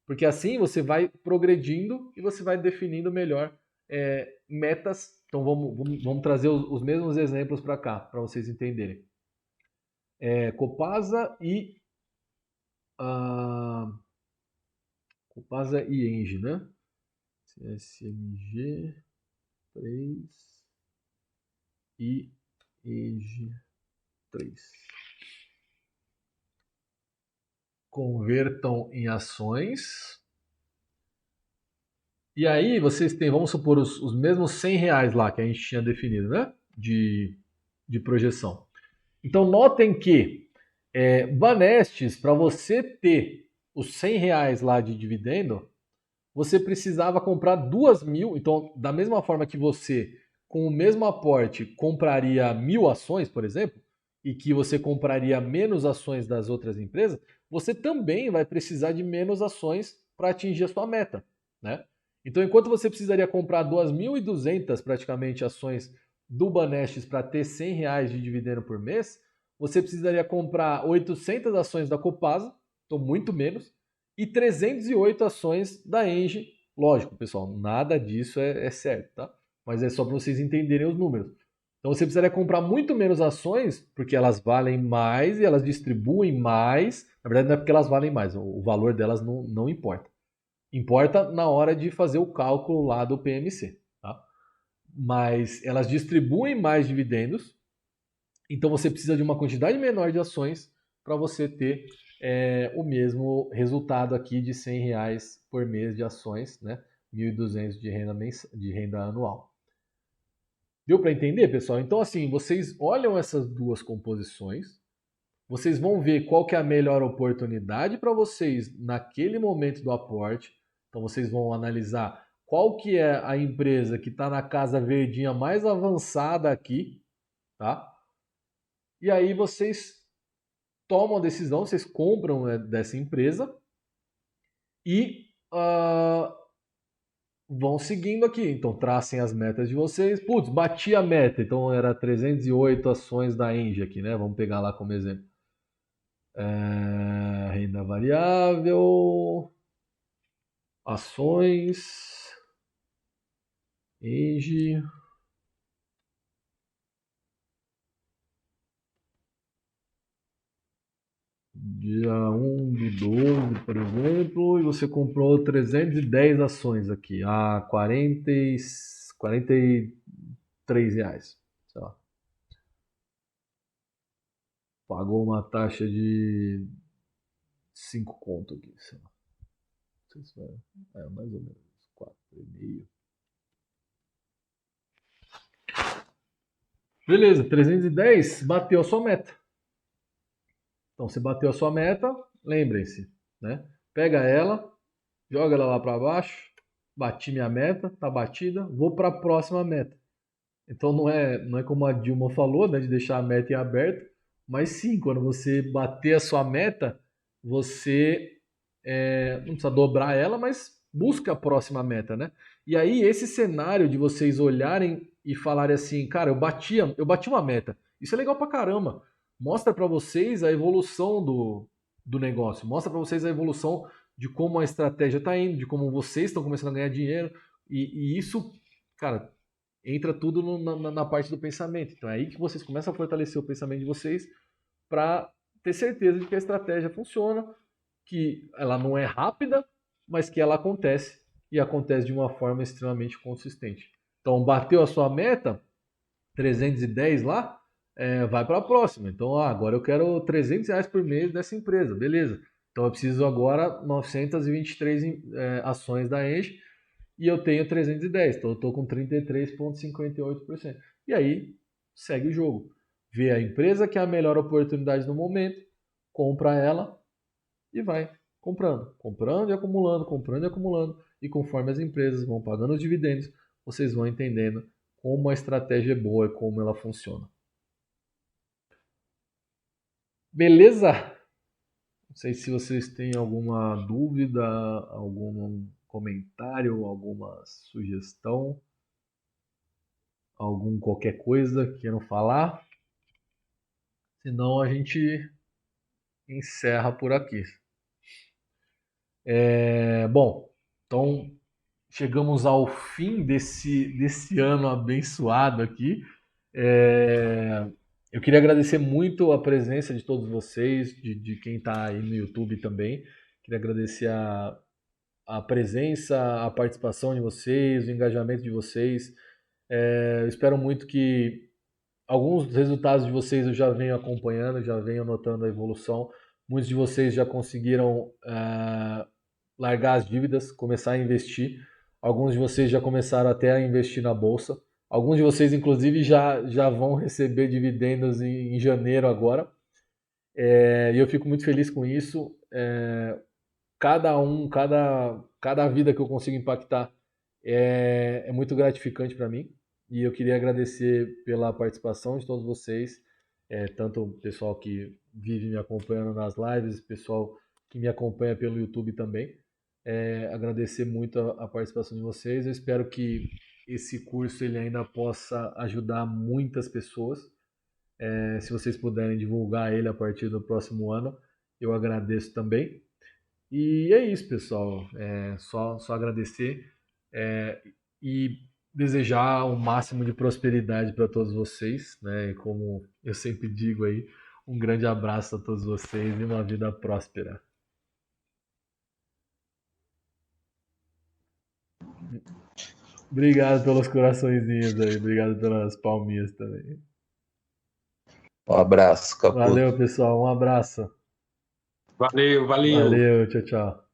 Porque assim você vai progredindo e você vai definindo melhor metas. Então vamos trazer os mesmos exemplos para cá, para vocês entenderem. Copasa e Engie, né? CSMG 3 e Engie 3. Convertam em ações. E aí vocês têm, vamos supor, os mesmos 100 reais lá que a gente tinha definido, né? De projeção. Então notem que Banestes, para você ter os 100 reais lá de dividendo, você precisava comprar 2.000. Então, da mesma forma que você, com o mesmo aporte, compraria 1.000 ações, por exemplo, e que você compraria menos ações das outras empresas, você também vai precisar de menos ações para atingir a sua meta, né? Então, enquanto você precisaria comprar 2.200 praticamente ações do Banestes para ter 100 reais de dividendo por mês, você precisaria comprar 800 ações da Copasa, então muito menos, e 308 ações da Engie. Lógico, pessoal, nada disso é certo, tá? Mas é só para vocês entenderem os números. Então você precisaria comprar muito menos ações, porque elas valem mais e elas distribuem mais. Na verdade, não é porque elas valem mais, o valor delas não importa. Importa na hora de fazer o cálculo lá do PMC. Tá? mas elas distribuem mais dividendos, então você precisa de uma quantidade menor de ações para você ter o mesmo resultado aqui de R$ 100 por mês de ações, né? 1.200 de renda anual. Deu para entender, pessoal? Então, assim, vocês olham essas duas composições, vocês vão ver qual que é a melhor oportunidade para vocês naquele momento do aporte. Então, vocês vão analisar qual que é a empresa que está na casa verdinha mais avançada aqui, tá? E aí vocês tomam a decisão, vocês compram, né, dessa empresa e vão seguindo aqui. Então, tracem as metas de vocês. Putz, bati a meta. Então, era 308 ações da Engie aqui, né? Vamos pegar lá como exemplo. Renda variável, ações, Engie. Dia 1 do 12, por exemplo, e você comprou 310 ações aqui, a 43 reais, sei lá. Pagou uma taxa de 5 conto aqui, sei lá. Não sei se mais ou menos 4,5. Beleza, 310, bateu a sua meta. Então, você bateu a sua meta, lembrem-se, né? Pega ela, joga ela lá para baixo, bati minha meta, tá batida, vou para a próxima meta. Então não é como a Dilma falou, né, de deixar a meta em aberto, mas sim, quando você bater a sua meta, você não precisa dobrar ela, mas busca a próxima meta, né? E aí esse cenário de vocês olharem e falarem assim, cara, eu bati uma meta. Isso é legal pra caramba. Mostra para vocês a evolução do negócio, mostra para vocês a evolução de como a estratégia está indo, de como vocês estão começando a ganhar dinheiro. E isso, cara, entra tudo na parte do pensamento. Então é aí que vocês começam a fortalecer o pensamento de vocês para ter certeza de que a estratégia funciona, que ela não é rápida, mas que ela acontece e acontece de uma forma extremamente consistente. Então, bateu a sua meta, 310 lá, vai para a próxima. Então, agora eu quero R$ 300 por mês dessa empresa, beleza. Então, eu preciso agora 923 ações da Engie e eu tenho 310, então eu estou com 33,58%. E aí, segue o jogo. Vê a empresa que é a melhor oportunidade no momento, compra ela e vai comprando, comprando e acumulando, comprando e acumulando. E conforme as empresas vão pagando os dividendos, vocês vão entendendo como a estratégia é boa e como ela funciona. Beleza? Não sei se vocês têm alguma dúvida, algum comentário, alguma sugestão, algum qualquer coisa que queiram falar. Senão a gente encerra por aqui. Bom, então chegamos ao fim desse ano abençoado aqui. Eu queria agradecer muito a presença de todos vocês, de quem está aí no YouTube também. Queria agradecer a presença, a participação de vocês, o engajamento de vocês. Eu espero muito que alguns dos resultados de vocês eu já venho acompanhando, já venho notando a evolução. Muitos de vocês já conseguiram largar as dívidas, começar a investir. Alguns de vocês já começaram até a investir na bolsa. Alguns de vocês, inclusive, já vão receber dividendos em janeiro agora. E eu fico muito feliz com isso. Cada vida que eu consigo impactar é muito gratificante para mim. E eu queria agradecer pela participação de todos vocês, tanto o pessoal que vive me acompanhando nas lives, o pessoal que me acompanha pelo YouTube também. Agradecer muito a participação de vocês. Eu espero que esse curso ele ainda possa ajudar muitas pessoas. Se vocês puderem divulgar ele a partir do próximo ano, eu agradeço também. E é isso, pessoal. Só agradecer e desejar o máximo de prosperidade para todos vocês, né? E como eu sempre digo aí, um grande abraço a todos vocês e uma vida próspera. Obrigado pelos coraçõezinhos aí, obrigado pelas palminhas também. Um abraço, Valeu, Caputo. pessoal, um abraço. Valeu, valeu. Valeu, tchau, tchau.